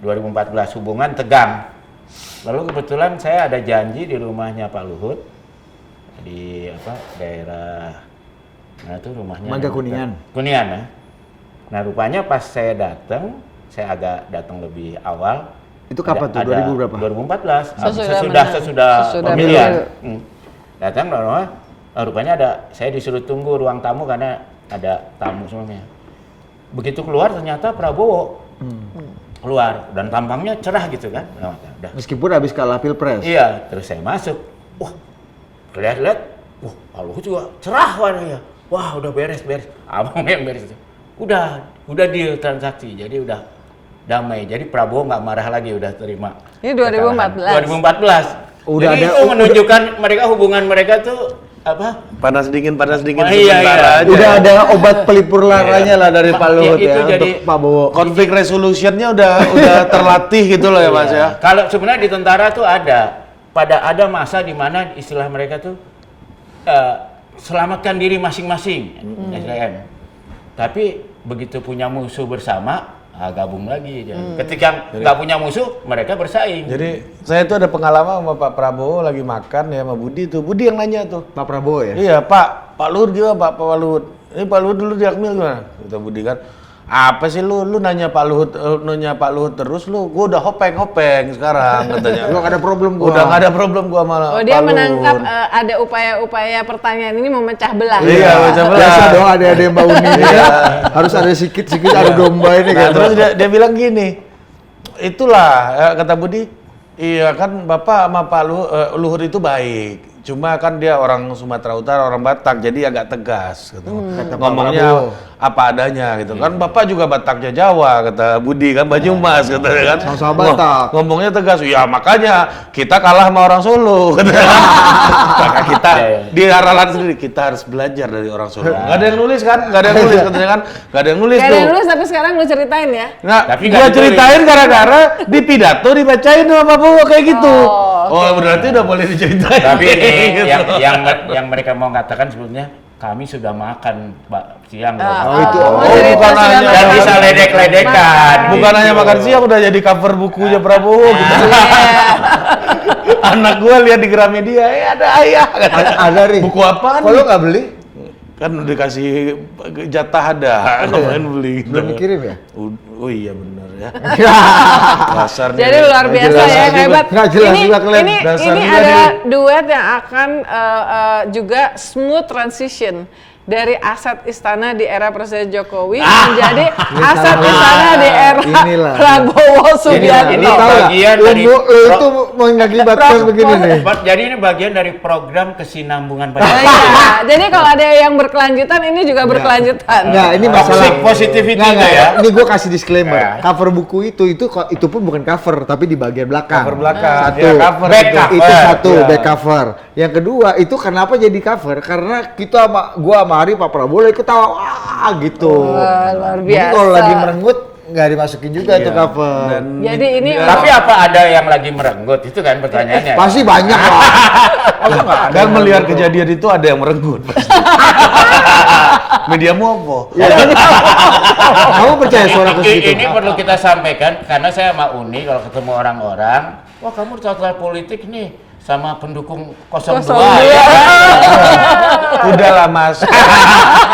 2014, hubungan tegang. Lalu kebetulan saya ada janji di rumahnya Pak Luhut di daerah mana tuh rumahnya? Mangga Kuningan. Kuningan ya. Nah rupanya pas saya datang, saya agak datang lebih awal. Itu kapan tuh? 2000 berapa? 2014. Sesudah pemilihan. Datang rupanya saya disuruh tunggu ruang tamu karena ada tamu semuanya. Begitu keluar ternyata Prabowo. Keluar dan tampangnya cerah gitu kan. Nah, udah. Meskipun habis kalah Pilpres. Iya, terus saya masuk. Wah, lihat-lihat, Pak Luhut juga cerah warnanya. Wah, udah beres. Abang yang beres itu. Udah deal transaksi. Jadi udah damai. Jadi Prabowo nggak marah lagi, udah terima. Ini 2014. 2014. Udah Jadi ada- itu menunjukkan hubungan mereka tuh apa? Panas dingin Iya, sementara aja. Udah ada obat pelipur laranya lah dari Pak Luhut itu ya jadi- untuk Pak Bowo. Konflik resolutionnya udah terlatih gitu loh ya Mas ya. Kalau sebenarnya di tentara tuh ada masa di mana istilah mereka tuh selamatkan diri masing-masing, SDM. Tapi begitu punya musuh bersama, gabung lagi. Ketika nggak punya musuh, mereka bersaing. Jadi saya tuh ada pengalaman sama Pak Prabowo lagi makan ya sama Budi tuh. Budi yang nanya tuh. Pak Prabowo ya. Iya Pak Luhut gimana Pak Luhut? Ini Pak Luhut dulu di Akmil gimana? Kata Budi kan, apa sih lu nanya Pak Luhut terus lu? Gua udah hopeng sekarang katanya. Lu gak ada problem gua. Udah nggak ada problem gua malah. Oh, dia menangkap ada upaya-upaya pertanyaan ini memecah belah. Iya, macam Biasa dong ada Mbak Uni ini ya. Harus ada sikit-sikit adu domba ini Nah, kan. terus dia bilang gini, itulah kata Budi, iya kan Bapak sama Pak Luhut itu baik. Cuma kan dia orang Sumatera Utara, orang Batak, jadi agak tegas gitu. Kata Pak Ngomongnya Prabowo. apa adanya gitu. Kan Bapak juga Bataknya Jawa, kata Budi kan, Banyumas katanya kan. Sama-sama Batak. Ngomongnya tegas, ya makanya kita kalah sama orang Solo. Maka kita di Haralan sendiri, kita harus belajar dari orang Solo. Gak ada yang nulis kan? Gak ada yang nulis katanya kan? Gak ada yang nulis Gak ada tuh. yang nulis tapi sekarang lu ceritain ya. Nah, Tapi gua nggak ceritain gara-gara di pidato dibacain sama Pak Bowo kayak gitu. Oh, Oh, berarti udah boleh diceritain. Tapi ini Gitu. yang mereka mau katakan sebetulnya kami sudah makan siang. bukan hanya- Dan bisa ledek-ledekan. Bukan gitu. hanya makan siang, udah jadi cover bukunya Prabowo gitu. Anak gua lihat di Gramedia, ada ayah. Ada Ri. Buku apaan? Kalau nggak beli? Kan dikasih jatah ada, ngapain beli gitu. Belum dikirim ya? Oh iya benar ya. Dasarnya. Jadi luar Nggak biasa jelas ya, juga. hebat. Nggak jelas ini, juga kalian. ini, Dasar ini juga ada nih. duet yang akan juga smooth transition dari aset istana di era Presiden Jokowi menjadi aset istana di era Inilah. Prabowo Subianto. Ini Lu tahu nggak? bagian dari Lu itu mengakibatkan begini nih. Jadi ini bagian dari program kesinambungan Nah, iya. Jadi kalau ada yang berkelanjutan, ini juga berkelanjutan. Nggak, ini masalah positivity Nggak, ya. Ini gue kasih disclaimer. Ya. Cover buku itu pun bukan cover, tapi di bagian belakang. Cover belakang. Satu. Ya, cover Back itu. cover. Itu satu, Ya. back cover. Yang kedua, itu kenapa jadi cover? Karena kita gua sama Ari, Pak Prabowo ikut tawa, wah gitu. Wah, luar Jadi biasa. kalau lagi merenggut, nggak dimasukin juga Iya. itu cover. Jadi ini Tapi apa ada yang lagi merenggut? Itu kan pertanyaannya. Pasti banyak lah. Dan melihat kejadian itu ada yang merenggut pasti. Mediamu apa? Kamu percaya suara ke situ? Ini perlu kita sampaikan karena saya sama Uni kalau ketemu orang-orang, wah kamu total politik nih sama pendukung 02. 02. Ya. Udahlah Mas.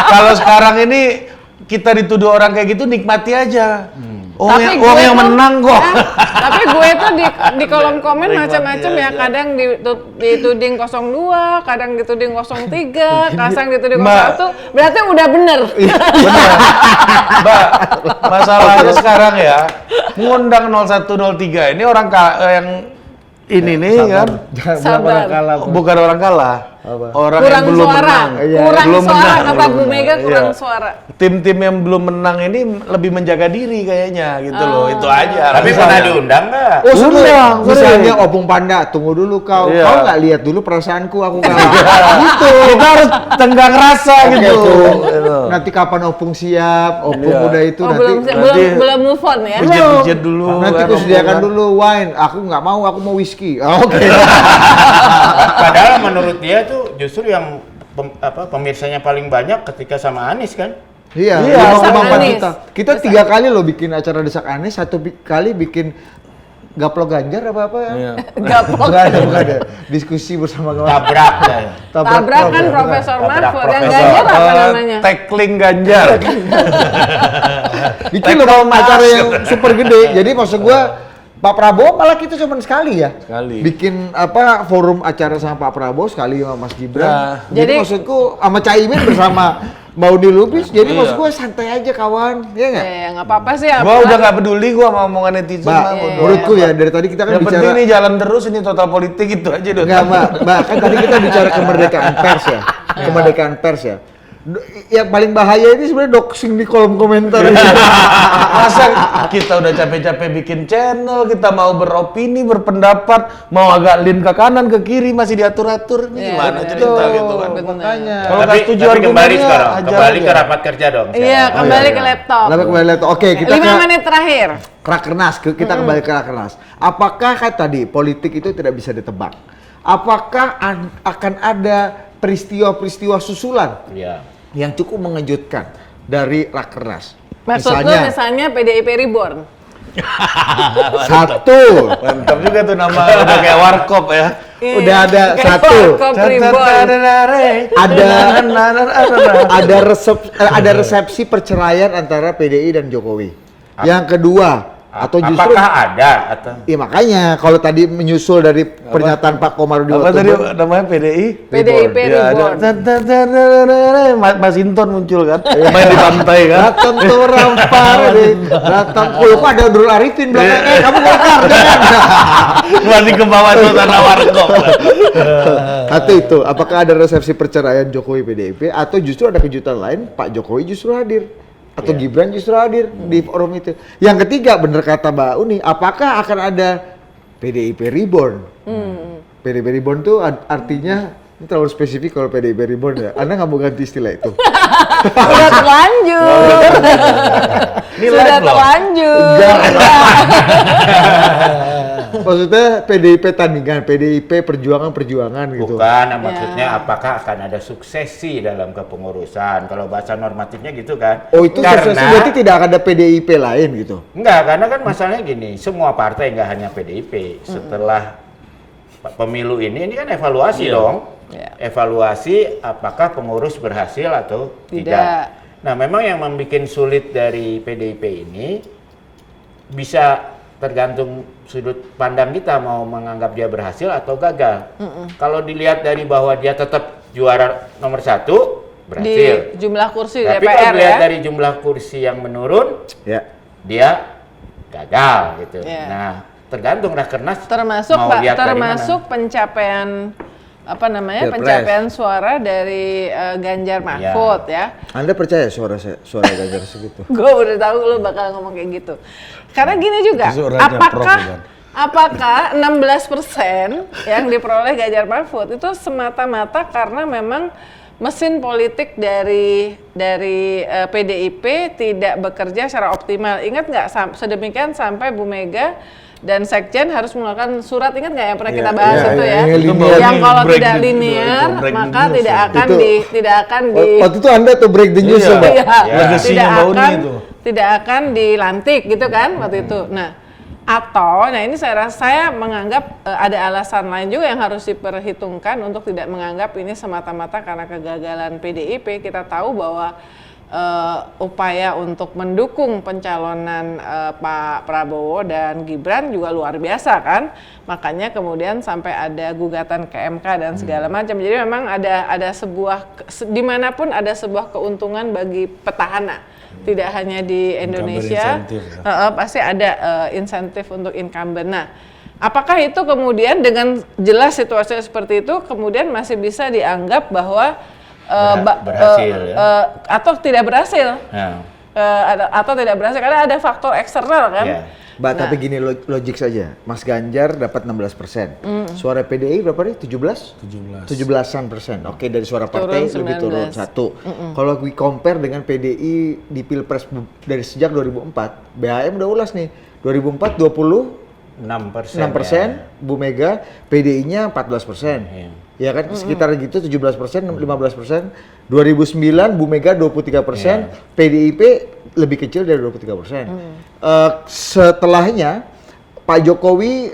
Kalau sekarang ini kita dituduh orang kayak gitu nikmati aja. Tapi Uang gue yang tuh- menang kok. Tapi gue tuh di kolom komen macam-macam ya. Kadang dituding 02, kadang dituding 03, kadang dituding 01. Berarti udah bener. Benar. Mbak, masalahnya sekarang ya, mengundang 0103 ini orang yang ini nih kan Sabar. bukan orang kalah. Orang Kurang yang belum suara. menang. Iya. Kurang Belum suara menang, kata belum Bu Mega, menang. kurang Iya. suara. Tim-tim yang belum menang ini lebih menjaga diri kayaknya gitu loh. Itu aja. Tapi pernah diundang nggak? Oh, Undang, misalnya sering. Opung Panda, tunggu dulu kau. Iya. Kau nggak lihat dulu perasaanku, aku kalah. Gitu. Kita harus tenggang rasa Oke, gitu. tuh. Gitu. Nanti kapan Opung siap, Opung Iya. udah itu Oh, nanti. belum move on ya. Pijat-pijat dulu. Nanti kan, aku sediakan Opung, kan. dulu wine. Aku nggak mau, aku mau whisky. Oke. Padahal menurut dia tuh justru yang pemirsanya paling banyak ketika sama Anies kan? Iya, Iya, 5,4 Anies. juta. Kita 3 kali loh bikin acara Desak Anies, kali bikin gaplok Ganjar apa-apa ya? Iya. Gaplok. Bukan ada. Diskusi bersama kawan. Tabrak ya. Tabrak kan Prof. Profesor Tabrak Mahfud. Yang Profesor. Ganjar apa namanya? Tackling Ganjar. Bikin loh acara yang super gede. Jadi maksud gua Pak Prabowo malah kita cuma sekali ya. Sekali. Bikin forum acara sama Pak Prabowo sekali sama Mas Gibran. Nah. Jadi Jadi- maksudku sama Caimin bersama Maudi Lubis. Jadi Iya. maksud gua santai aja kawan. Iya nggak? Ya nggak apa-apa sih. Gua apalagi- udah nggak peduli gua sama omongan netizen. Mbak, mah, bodo menurutku amat. ya dari tadi kita kan Yang bicara penting nih jalan terus ini total politik itu aja dong. Enggak, Mbak, kan tadi kita bicara kemerdekaan pers ya. Kemerdekaan pers ya. Yang paling bahaya ini sebenarnya doxing di kolom komentar. Masa kita udah capek-capek bikin channel, kita mau beropini, berpendapat, mau agak lean ke kanan, ke kiri, masih diatur-atur. Ini gimana cerita gitu kan? Makanya. Kalau nggak setuju tapi kembali argumennya, sekarang, ajar kembali aja. ke rapat kerja dong. Iya, sekarang. kembali ke laptop. Kembali laptop. Oke, kita 5 menit terakhir. Rakernas, kita kembali ke Rakernas. Apakah kan tadi politik itu tidak bisa ditebak? Apakah akan ada peristiwa-peristiwa susulan Iya. yang cukup mengejutkan dari Rakernas? Maksud lu misalnya PDIP Reborn? Satu, Mantap juga tuh nama udah kayak warkop ya. udah ada Kayak satu, Warkop Reborn. ada resepsi perceraian antara PDI dan Jokowi. Yang kedua, atau justru apakah ada atau iya makanya kalau tadi menyusul dari pernyataan Pak Komarudin Apa tadi Watubun, namanya PDI? PDIP Ya, Reborn. Mas Hinton muncul kan, main di pantai kan. datang tuh rampar deh, datang kok ada Abdul Arifin belakangnya, kamu Golkar jangan. Masih ke bawah suasana warkop. Atau itu, apakah ada resepsi perceraian Jokowi PDIP atau justru ada kejutan lain Pak Jokowi justru hadir atau Gibran justru hadir di forum itu. Yang ketiga bener kata Mbak Uni, apakah akan ada PDIP Reborn? PDIP Reborn tuh artinya ini terlalu spesifik kalau PDIP Reborn ya. Anda nggak mau ganti istilah itu? Sudah terlanjur. Ini Sudah live loh. terlanjur. Maksudnya PDIP tandingan, PDIP perjuangan gitu. bukan, maksudnya apakah akan ada suksesi dalam kepengurusan? Kalau bahasa normatifnya gitu kan. Oh itu suksesi berarti tidak akan ada PDIP lain gitu? Enggak, karena kan masalahnya gini, semua partai nggak hanya PDIP. Setelah pemilu ini kan evaluasi dong. Iya. Evaluasi apakah pengurus berhasil atau Tidak. tidak. Nah, memang yang membuat sulit dari PDIP ini bisa tergantung sudut pandang kita mau menganggap dia berhasil atau gagal. Kalau dilihat dari bahwa dia tetap juara nomor 1, berhasil. Di jumlah kursi Tapi DPR kalau dilihat ya. dari jumlah kursi yang menurun, Ya. dia gagal gitu. Iya. Nah, tergantung Rakernas Termasuk mau Pak, lihat dari termasuk mana. pencapaian apa namanya? Pilpres. Pencapaian suara dari Ganjar Mahfud ya. Anda percaya suara Ganjar segitu? Gue udah tahu lu bakal ngomong kayak gitu. Karena gini juga, Suaranya Prof, kan? apakah 16% yang diperoleh Ganjar Mahfud itu semata-mata karena memang mesin politik dari PDIP tidak bekerja secara optimal. Ingat nggak sedemikian sampai Bu Mega dan Sekjen harus mengeluarkan surat, ingat nggak yang pernah kita bahas itu ya? Yang kalau tidak linear maka tidak akan Waktu itu Anda tuh break the news Iya. Mbak? Legasinya Mbak Uni itu. tidak akan dilantik gitu kan waktu itu. Nah, ini saya menganggap ada alasan lain juga yang harus diperhitungkan untuk tidak menganggap ini semata-mata karena kegagalan PDIP. Kita tahu bahwa upaya untuk mendukung pencalonan Pak Prabowo dan Gibran juga luar biasa kan, makanya kemudian sampai ada gugatan ke MK dan segala macam. Jadi memang ada sebuah dimanapun ada sebuah keuntungan bagi petahana, tidak hanya di Indonesia, pasti ada insentif untuk incumbent. Nah, apakah itu kemudian dengan jelas situasi seperti itu kemudian masih bisa dianggap bahwa berhasil atau tidak berhasil Nah, atau tidak berhasil karena ada faktor eksternal kan. Iya. Mbak, tapi gini logik saja. Mas Ganjar dapat 16%. Suara PDI berapa nih? 17? 17-an persen. Oke, dari suara partai Turun lebih turun 19. satu. Kalau we compare dengan PDI di Pilpres dari sejak 2004, BHM udah ulas nih. 2004 6%, Bu Mega, PDI-nya 14%. Iya. Ya kan, sekitar gitu 17%, 15%. 2009 Bu Mega 23%, PDIP lebih kecil dari 23%. Setelahnya Pak Jokowi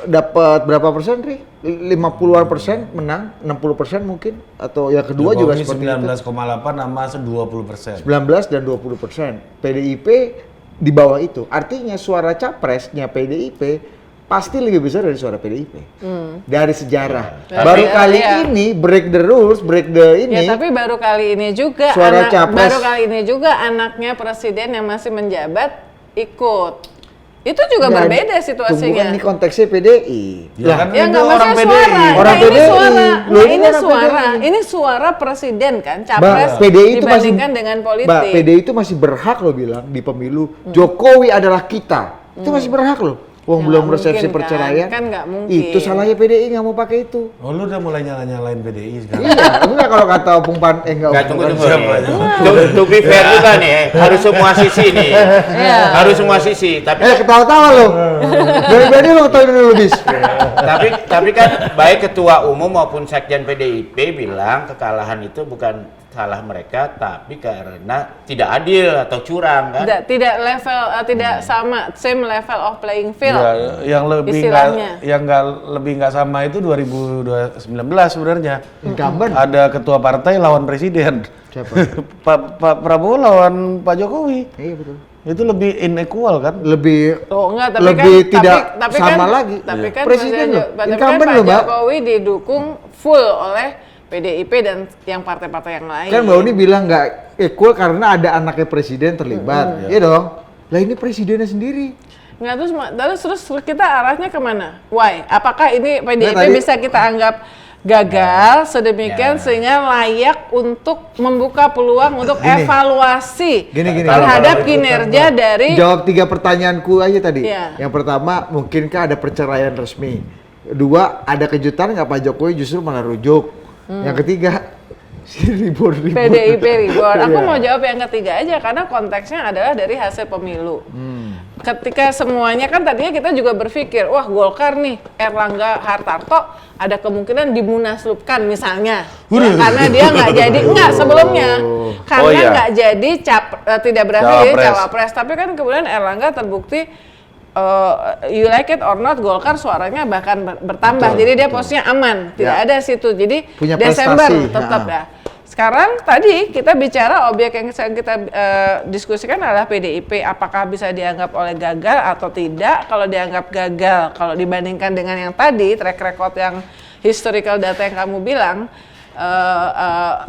dapat berapa persen, Ri? 50-an persen menang, 60% mungkin, atau yang kedua juga Jokowi seperti itu. 19,8 sama 20%. 19 dan 20%. PDIP di bawah itu. Artinya suara capresnya PDIP pasti lebih besar dari suara PDIP. Dari sejarah. Ya. Baru Tapi, kali ya. ini break the rules, break the ini. Ya tapi baru kali ini juga Suara capres. baru kali ini juga anaknya presiden yang masih menjabat ikut. Itu juga Nggak, berbeda tunggu situasinya. kan ini konteksnya PDI. Ya kan Ya itu nggak orang masalah PDI. suara. Orang Nah, ini PDI. suara. Loh, Nah, ini ini orang suara. PDI. Ini suara presiden kan, capres PDI itu masih dibandingkan dengan politik. Mbak, PDI itu masih berhak loh bilang di pemilu Jokowi adalah kita. Itu masih berhak loh. Wong Ya, belum nggak resepsi mungkin, perceraian. kan nggak mungkin. Itu salahnya PDI nggak mau pakai itu. Oh, lu udah mulai nyalain PDI sekarang. Iya, enggak kalau kata Opung Pan enggak. Nggak, Opung tunggu, Pan. tunggu. To be fair juga nih, harus semua sisi nih. Iya. Harus semua sisi. Tapi Ketawa-tawa lo. Berani lo ketawain dulu bis. tapi kan baik ketua umum maupun sekjen PDIP bilang kekalahan itu bukan salah mereka, tapi karena tidak adil atau curang kan. Tidak level, tidak sama, same level of playing field. Ya, yang lebih istilahnya. lebih nggak sama itu 2019 sebenarnya. Incumbent. Ada ketua partai lawan presiden. Siapa? Pak Prabowo lawan Pak Jokowi. Iya betul. Itu lebih unequal kan? Lebih Oh enggak, tapi lebih kan tidak tapi sama kan, lagi. Tapi kan Presiden loh. tapi kan Incumbent Pak loh, Mbak. Jokowi didukung full oleh PDIP dan yang partai-partai yang lain. Kan Mbak Uni bilang nggak equal karena ada anaknya presiden terlibat. Iya dong. Lah ini presidennya sendiri. Nggak, terus kita arahnya kemana? Why? Apakah ini PDIP tadi- bisa kita anggap gagal sedemikian sehingga layak untuk membuka peluang untuk Gini. evaluasi Gini. terhadap kinerja dari Jawab 3 pertanyaanku aja tadi. Iya. Yang pertama, mungkinkah ada perceraian resmi? Kedua, ada kejutan nggak Pak Jokowi justru malah rujuk? Yang ketiga, si ribut. PDIP Reborn. Aku Iya. mau jawab yang ketiga aja karena konteksnya adalah dari hasil pemilu. Ketika semuanya kan tadinya kita juga berpikir, wah Golkar nih, Erlangga Hartarto ada kemungkinan dimunaslupkan misalnya. Ya, karena dia nggak jadi, enggak sebelumnya. Karena iya. nggak jadi tidak berhasil jadi Cawapres. cawapres. Tapi kan kemudian Erlangga terbukti you like it or not, Golkar suaranya bahkan bertambah. Jadi dia posisinya aman, tidak ada situ. Jadi Punya Desember prestasi. tetap ya. Sekarang tadi kita bicara objek yang sedang kita diskusikan adalah PDIP. Apakah bisa dianggap oleh gagal atau tidak? Kalau dianggap gagal, kalau dibandingkan dengan yang tadi, track record yang historical data yang kamu bilang,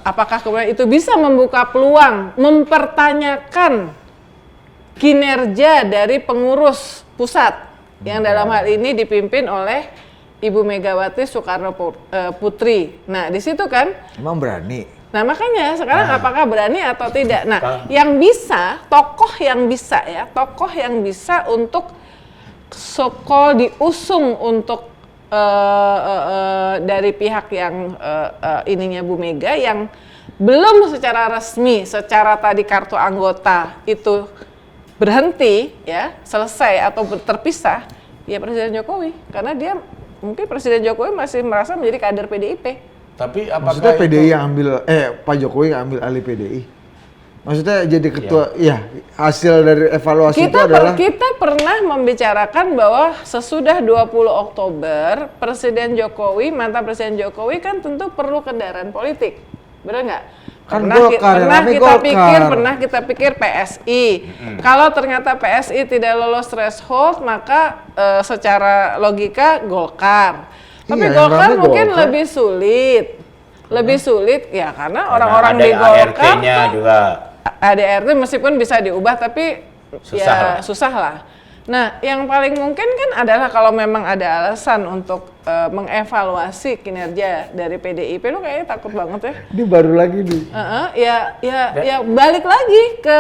apakah kemudian itu bisa membuka peluang mempertanyakan kinerja dari pengurus pusat yang dalam hal ini dipimpin oleh Ibu Megawati Soekarno Putri. Nah, di situ kan, Emang berani? nah makanya sekarang apakah berani atau tidak? Nah, yang bisa, tokoh yang bisa untuk so-called diusung untuk dari pihak yang ininya Bu Mega yang belum secara resmi, secara tadi kartu anggota itu berhenti ya, selesai atau terpisah, ya Presiden Jokowi, karena dia mungkin Presiden Jokowi masih merasa menjadi kader PDIP. Tapi apakah Maksudnya PDI itu yang ambil, Pak Jokowi yang ambil alih PDI? Maksudnya jadi ketua, ya hasil dari evaluasi itu adalah Kita pernah membicarakan bahwa sesudah 20 Oktober, Presiden Jokowi, mantan Presiden Jokowi kan tentu perlu kendaraan politik, benar nggak? Kan Golkar, Pernah kita pikir PSI. Kalau ternyata PSI tidak lolos threshold, maka secara logika Golkar. Tapi Iya, yang Golkar rame mungkin Golkar. lebih sulit ya karena orang-orang di ada Golkar ART-nya tuh juga. ADRT meskipun bisa diubah tapi Susah lah. susah lah. Nah, yang paling mungkin kan adalah kalau memang ada alasan untuk mengevaluasi kinerja dari PDIP, lu kayaknya takut banget ya. ini baru lagi nih. Ya balik lagi ke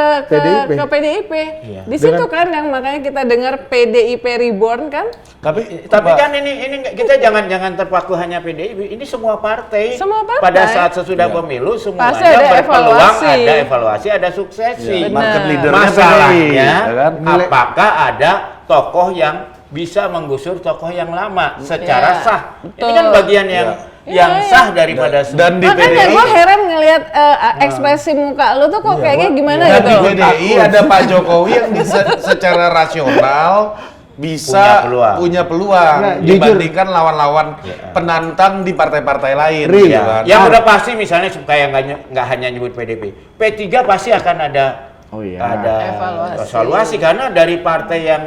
PDIP. Iya. Di situ kan yang makanya kita dengar PDIP Reborn kan. Tapi kan ini kita jangan terpaku hanya PDIP. Ini semua partai. Semua partai. Pada saat sesudah pemilu semuanya Pasti ada berpeluang, evaluasi. ada evaluasi, ada suksesi. market Benar. leadernya Masalahnya, PDI, ya kan? apakah ada tokoh yang bisa menggusur tokoh yang lama secara Ya, sah? betul. Ini kan bagian yang Iya. sah daripada semua. Dan di Makanya PDI gue heran ngelihat ekspresi muka lu tuh kok kayaknya gimana dan gitu. di PDI ada Pak Jokowi yang secara rasional bisa punya peluang Nah, dibandingkan lawan-lawan penantang di partai-partai lain. Real. gitu kan. Yang udah pasti misalnya supaya nggak hanya nyebut PDP, P3 pasti akan ada evaluasi karena dari partai yang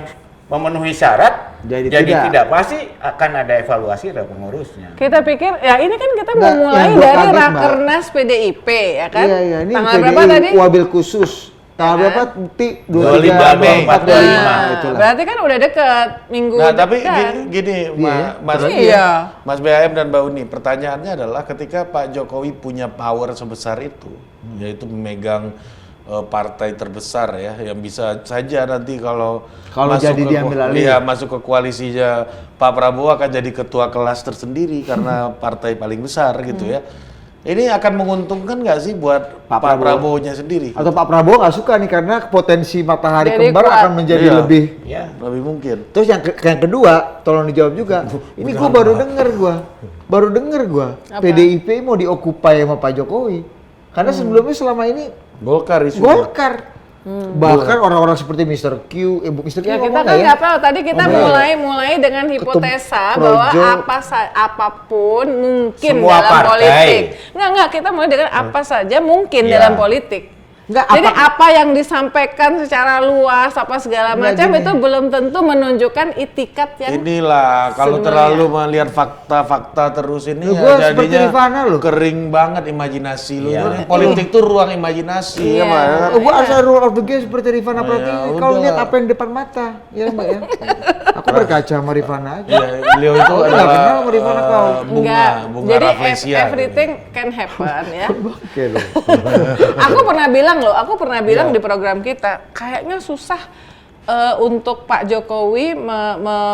memenuhi syarat Jadi tidak pasti akan ada evaluasi dari pengurusnya. Kita pikir ya ini kan kita Nggak, memulai yang gua dari kaget, Mbak. Rakernas PDIP ya kan. Iya, ini Tanggal PDI berapa tadi? wabil khusus Tanggal ya berapa? kan? 25 Mei. 25. itulah. Berarti kan udah deket minggu Nah, tapi depan. gini, Iya. Mas BAM dan Mbak Uni, pertanyaannya adalah ketika Pak Jokowi punya power sebesar itu, yaitu memegang partai terbesar ya, yang bisa saja nanti kalau jadi diambil alih. iya, masuk ke koalisinya Pak Prabowo akan jadi ketua kelas tersendiri karena partai paling besar gitu ya. Ini akan menguntungkan nggak sih buat Pak Prabowo-nya sendiri? Atau Pak Prabowo nggak suka nih karena potensi matahari Jadi kembar kuat. akan menjadi Iya. lebih. Ya. Lebih mungkin. Terus yang kedua, tolong dijawab juga. Ini gue baru denger gue. Apa? PDIP mau diokupai sama Pak Jokowi. Karena sebelumnya selama ini Golkar isunya. Golkar. Bahkan orang-orang seperti Mr. Q, Mr. Q Ya kita ngomong kan nggak ya? nggak tahu. Tadi kita Ngomong ya? mulai dengan hipotesa Ketum bahwa Projo. apapun mungkin Semua dalam partai. politik. Enggak, kita mulai dengan apa saja mungkin Ya. dalam politik. Nggak, Jadi apa yang disampaikan secara luas apa segala Nggak, macam gini. itu belum tentu menunjukkan itikat yang Inilah kalau sebenarnya. terlalu melihat fakta-fakta terus ini Lu ya gua seperti jadinya Rifana lu. kering banget imajinasi lu. Iya. Ini politik tuh ruang imajinasi Iya. ya, Mbak. ya. Gue harus ada rule of the game seperti Rifana Oh, Pratiwi. ya, Kalau udah. lihat apa yang depan mata, ya Mbak ya. Aku berkaca sama Rifana aja. Ya, beliau itu Oh, nggak adalah kenal sama Rifana kau. bunga Jadi rafflesia. everything can happen ya. Oke loh. Aku pernah bilang di program kita, kayaknya susah untuk Pak Jokowi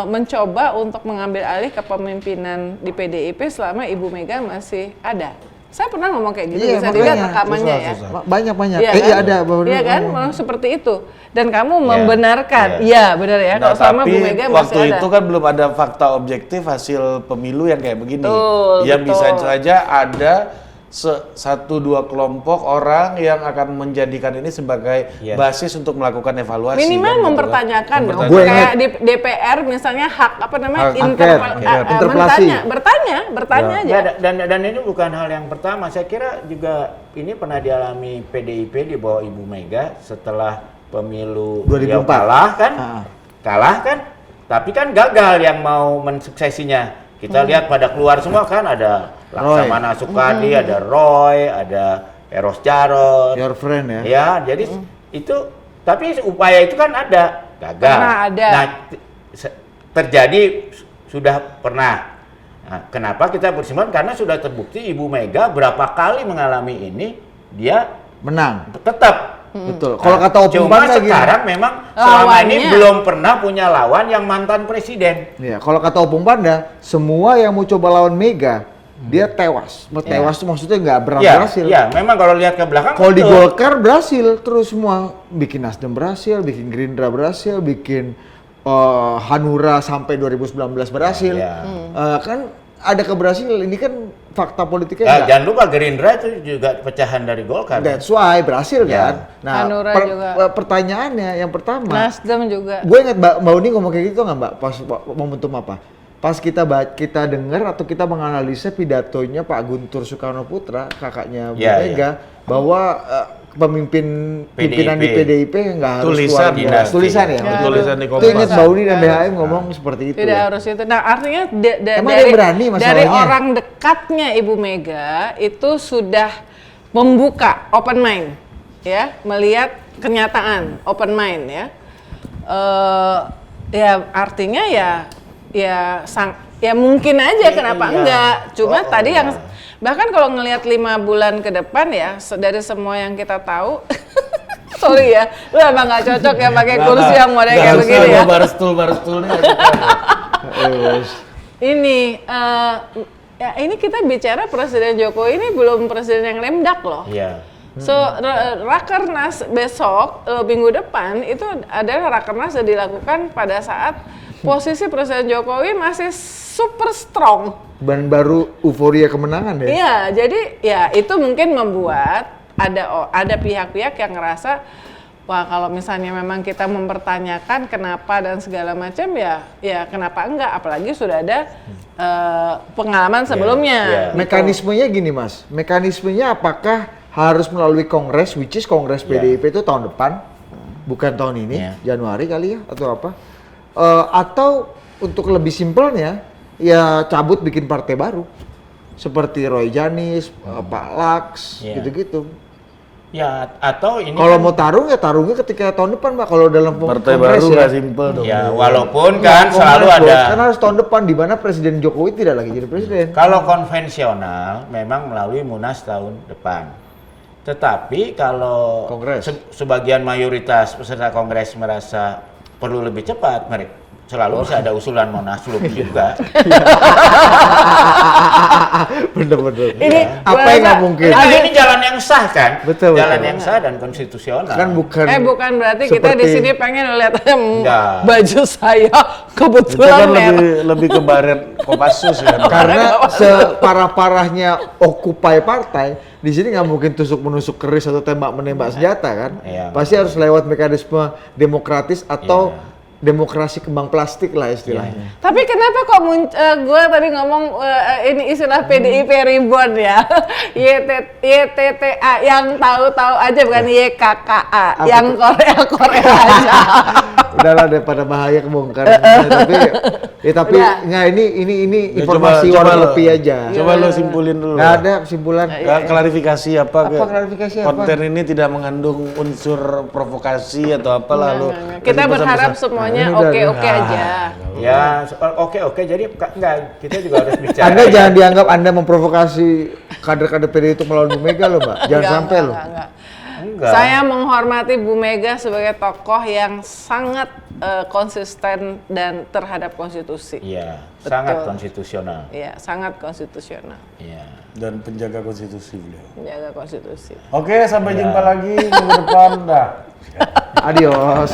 mencoba untuk mengambil alih kepemimpinan di PDIP selama Ibu Mega masih ada. Saya pernah ngomong kayak gitu, bisa dilihat rekamannya ya. Banyak. Iya Iya kan? ada. Baru Iya kan, ngomong. memang seperti itu. Dan kamu membenarkan, iya benar ya. Nah, Kalau selama tapi Bu Mega masih waktu ada. itu kan belum ada fakta objektif hasil pemilu yang kayak begini. Betul, Yang bisa betul. saja ada satu dua kelompok orang yang akan menjadikan ini sebagai Iya. basis untuk melakukan evaluasi. Minimal kan, gitu kan. mempertanyakan dong. Gue Kayak ingat. di DPR misalnya hak apa namanya Hak interpelasi. angket. Bertanya aja. Ya, dan ini bukan hal yang pertama. Saya kira juga ini pernah dialami PDIP di bawah Ibu Mega setelah pemilu 2004. beliau kalah kan? Ah. Kalah kan? Tapi kan gagal yang mau mensuksesinya. Kita lihat pada keluar semua kan ada Laksamana Soekardi, ada Roy, ada Eros Jarot. Your friend ya. Ya, jadi itu tapi upaya itu kan ada, gagal. Pernah ada. Nah, terjadi sudah pernah. Nah, kenapa kita bersimpan? Karena sudah terbukti Ibu Mega berapa kali mengalami ini, dia Menang. tetap. Betul. Kalau kata Opung Cuma Panda gini. sekarang memang selama ini Lawannya. belum pernah punya lawan yang mantan presiden. Iya, kalau kata Opung Panda, semua yang mau coba lawan Mega, dia tewas. Tewas tuh maksudnya nggak berhasil. Ya, memang kalau lihat ke belakang. Kalau di betul. Golkar berhasil terus semua, bikin Nasdem berhasil, bikin Gerindra berhasil, bikin Hanura sampai 2019 berhasil. Ya. Kan ada keberhasilan. Ini kan fakta politiknya Ya, nggak. jangan lupa Gerindra itu juga pecahan dari Golkar. That's why berhasil kan. Nah, Hanura juga. pertanyaannya yang pertama, Nasdem juga. gue ingat Mbak Uni ngomong kayak gitu nggak Mbak? Pas momentum apa? Pas kita dengar atau kita menganalisa pidatonya Pak Guntur Soekarno Putra, kakaknya Bu Ya, Mega, bahwa pimpinan di PDIP nggak harus Tulisan, keluar dinasti. Tulisan ya. Ya, tulisan di Itu ingat Kompas. Mbak Uni dan BHM ngomong seperti itu. Tidak ya. harus itu. Nah, artinya Emang dia berani dari masalahnya? orang dekatnya Ibu Mega itu sudah membuka open mind, ya, melihat kenyataan open mind, ya. Ya artinya ya mungkin aja kenapa Iya. enggak. Cuma Oh, tadi yang iya. bahkan kalau ngelihat 5 bulan ke depan ya dari semua yang kita tahu. Sorry ya, lu emang nggak cocok ya pakai kursi yang model kayak begini ya. Barestul nih. Ini ya ini kita bicara Presiden Jokowi ini belum presiden yang lemdak loh. Iya. So Rakernas besok minggu depan itu adalah Rakernas yang dilakukan pada saat posisi Presiden Jokowi masih super strong. Dan baru euforia kemenangan ya. Iya, jadi ya itu mungkin membuat ada pihak-pihak yang ngerasa wah kalau misalnya memang kita mempertanyakan kenapa dan segala macam ya kenapa enggak, apalagi sudah ada pengalaman sebelumnya. iya. gitu. Mekanismenya gini Mas, mekanismenya apakah harus melalui kongres, which is kongres PDIP itu tahun depan, bukan tahun ini, Januari kali ya atau apa? Atau untuk lebih simpelnya ya cabut bikin partai baru seperti Roy Janis, Pak Laks, Iya. gitu-gitu. Ya, atau ini Kalau mau tarung ya tarungnya ketika tahun depan, Pak. Kalau dalam Partai kongres baru ya. nggak simpel dong. ya walaupun Nggak, kan selalu kongres, ada. Bos. Kan harus tahun depan di mana Presiden Jokowi tidak lagi jadi presiden. Kalau konvensional memang melalui Munas tahun depan. Tetapi kalau Kongres. sebagian mayoritas peserta kongres merasa perlu lebih cepat, mereka selalu bisa ada usulan Munaslup juga. Bener-bener. Ini apa yang nggak mungkin? Nah, ini jalan yang sah kan? Betul, Jalan betul. yang sah dan konstitusional. Kan bukan. bukan berarti kita di sini pengen lihat Enggak. baju saya Itu kebetulan kan merah. lebih ke baret Kopassus kan. Karena separah-parahnya Occupy partai, di sini nggak mungkin tusuk menusuk keris atau tembak menembak senjata kan? Iya. Pasti harus lewat mekanisme demokratis atau Iya. demokrasi kembang plastik lah istilahnya. Tapi kenapa kok gue tadi ngomong ini istilah PDIP Reborn ya, YTTA yang tahu-tahu aja bukan YKKA, yang Korea aja. Udahlah daripada bahaya kebongkar. tapi Udah. nggak ini Ya, informasi coba warna lo- kopi aja. Coba lo simpulin dulu. Nggak ada kesimpulan. Ya, klarifikasi apa? Apa klarifikasi apa? Konten ini tidak mengandung unsur provokasi atau apa lalu. Kita berharap semuanya Ini udah- oke-oke aja. Ya, oke. Jadi enggak, kita juga harus bicara. Anda jangan dianggap Anda memprovokasi kader-kader PDI untuk melawan Bu Mega loh, Mbak. Jangan sampai loh. Enggak. Enggak. Saya menghormati Bu Mega sebagai tokoh yang sangat konsisten dan terhadap konstitusi. Iya, Betul. sangat konstitusional. Iya, sangat konstitusional. Iya. Dan penjaga konstitusi beliau. Menjaga konstitusi. Oke, sampai jumpa lagi minggu depan dah. Adios.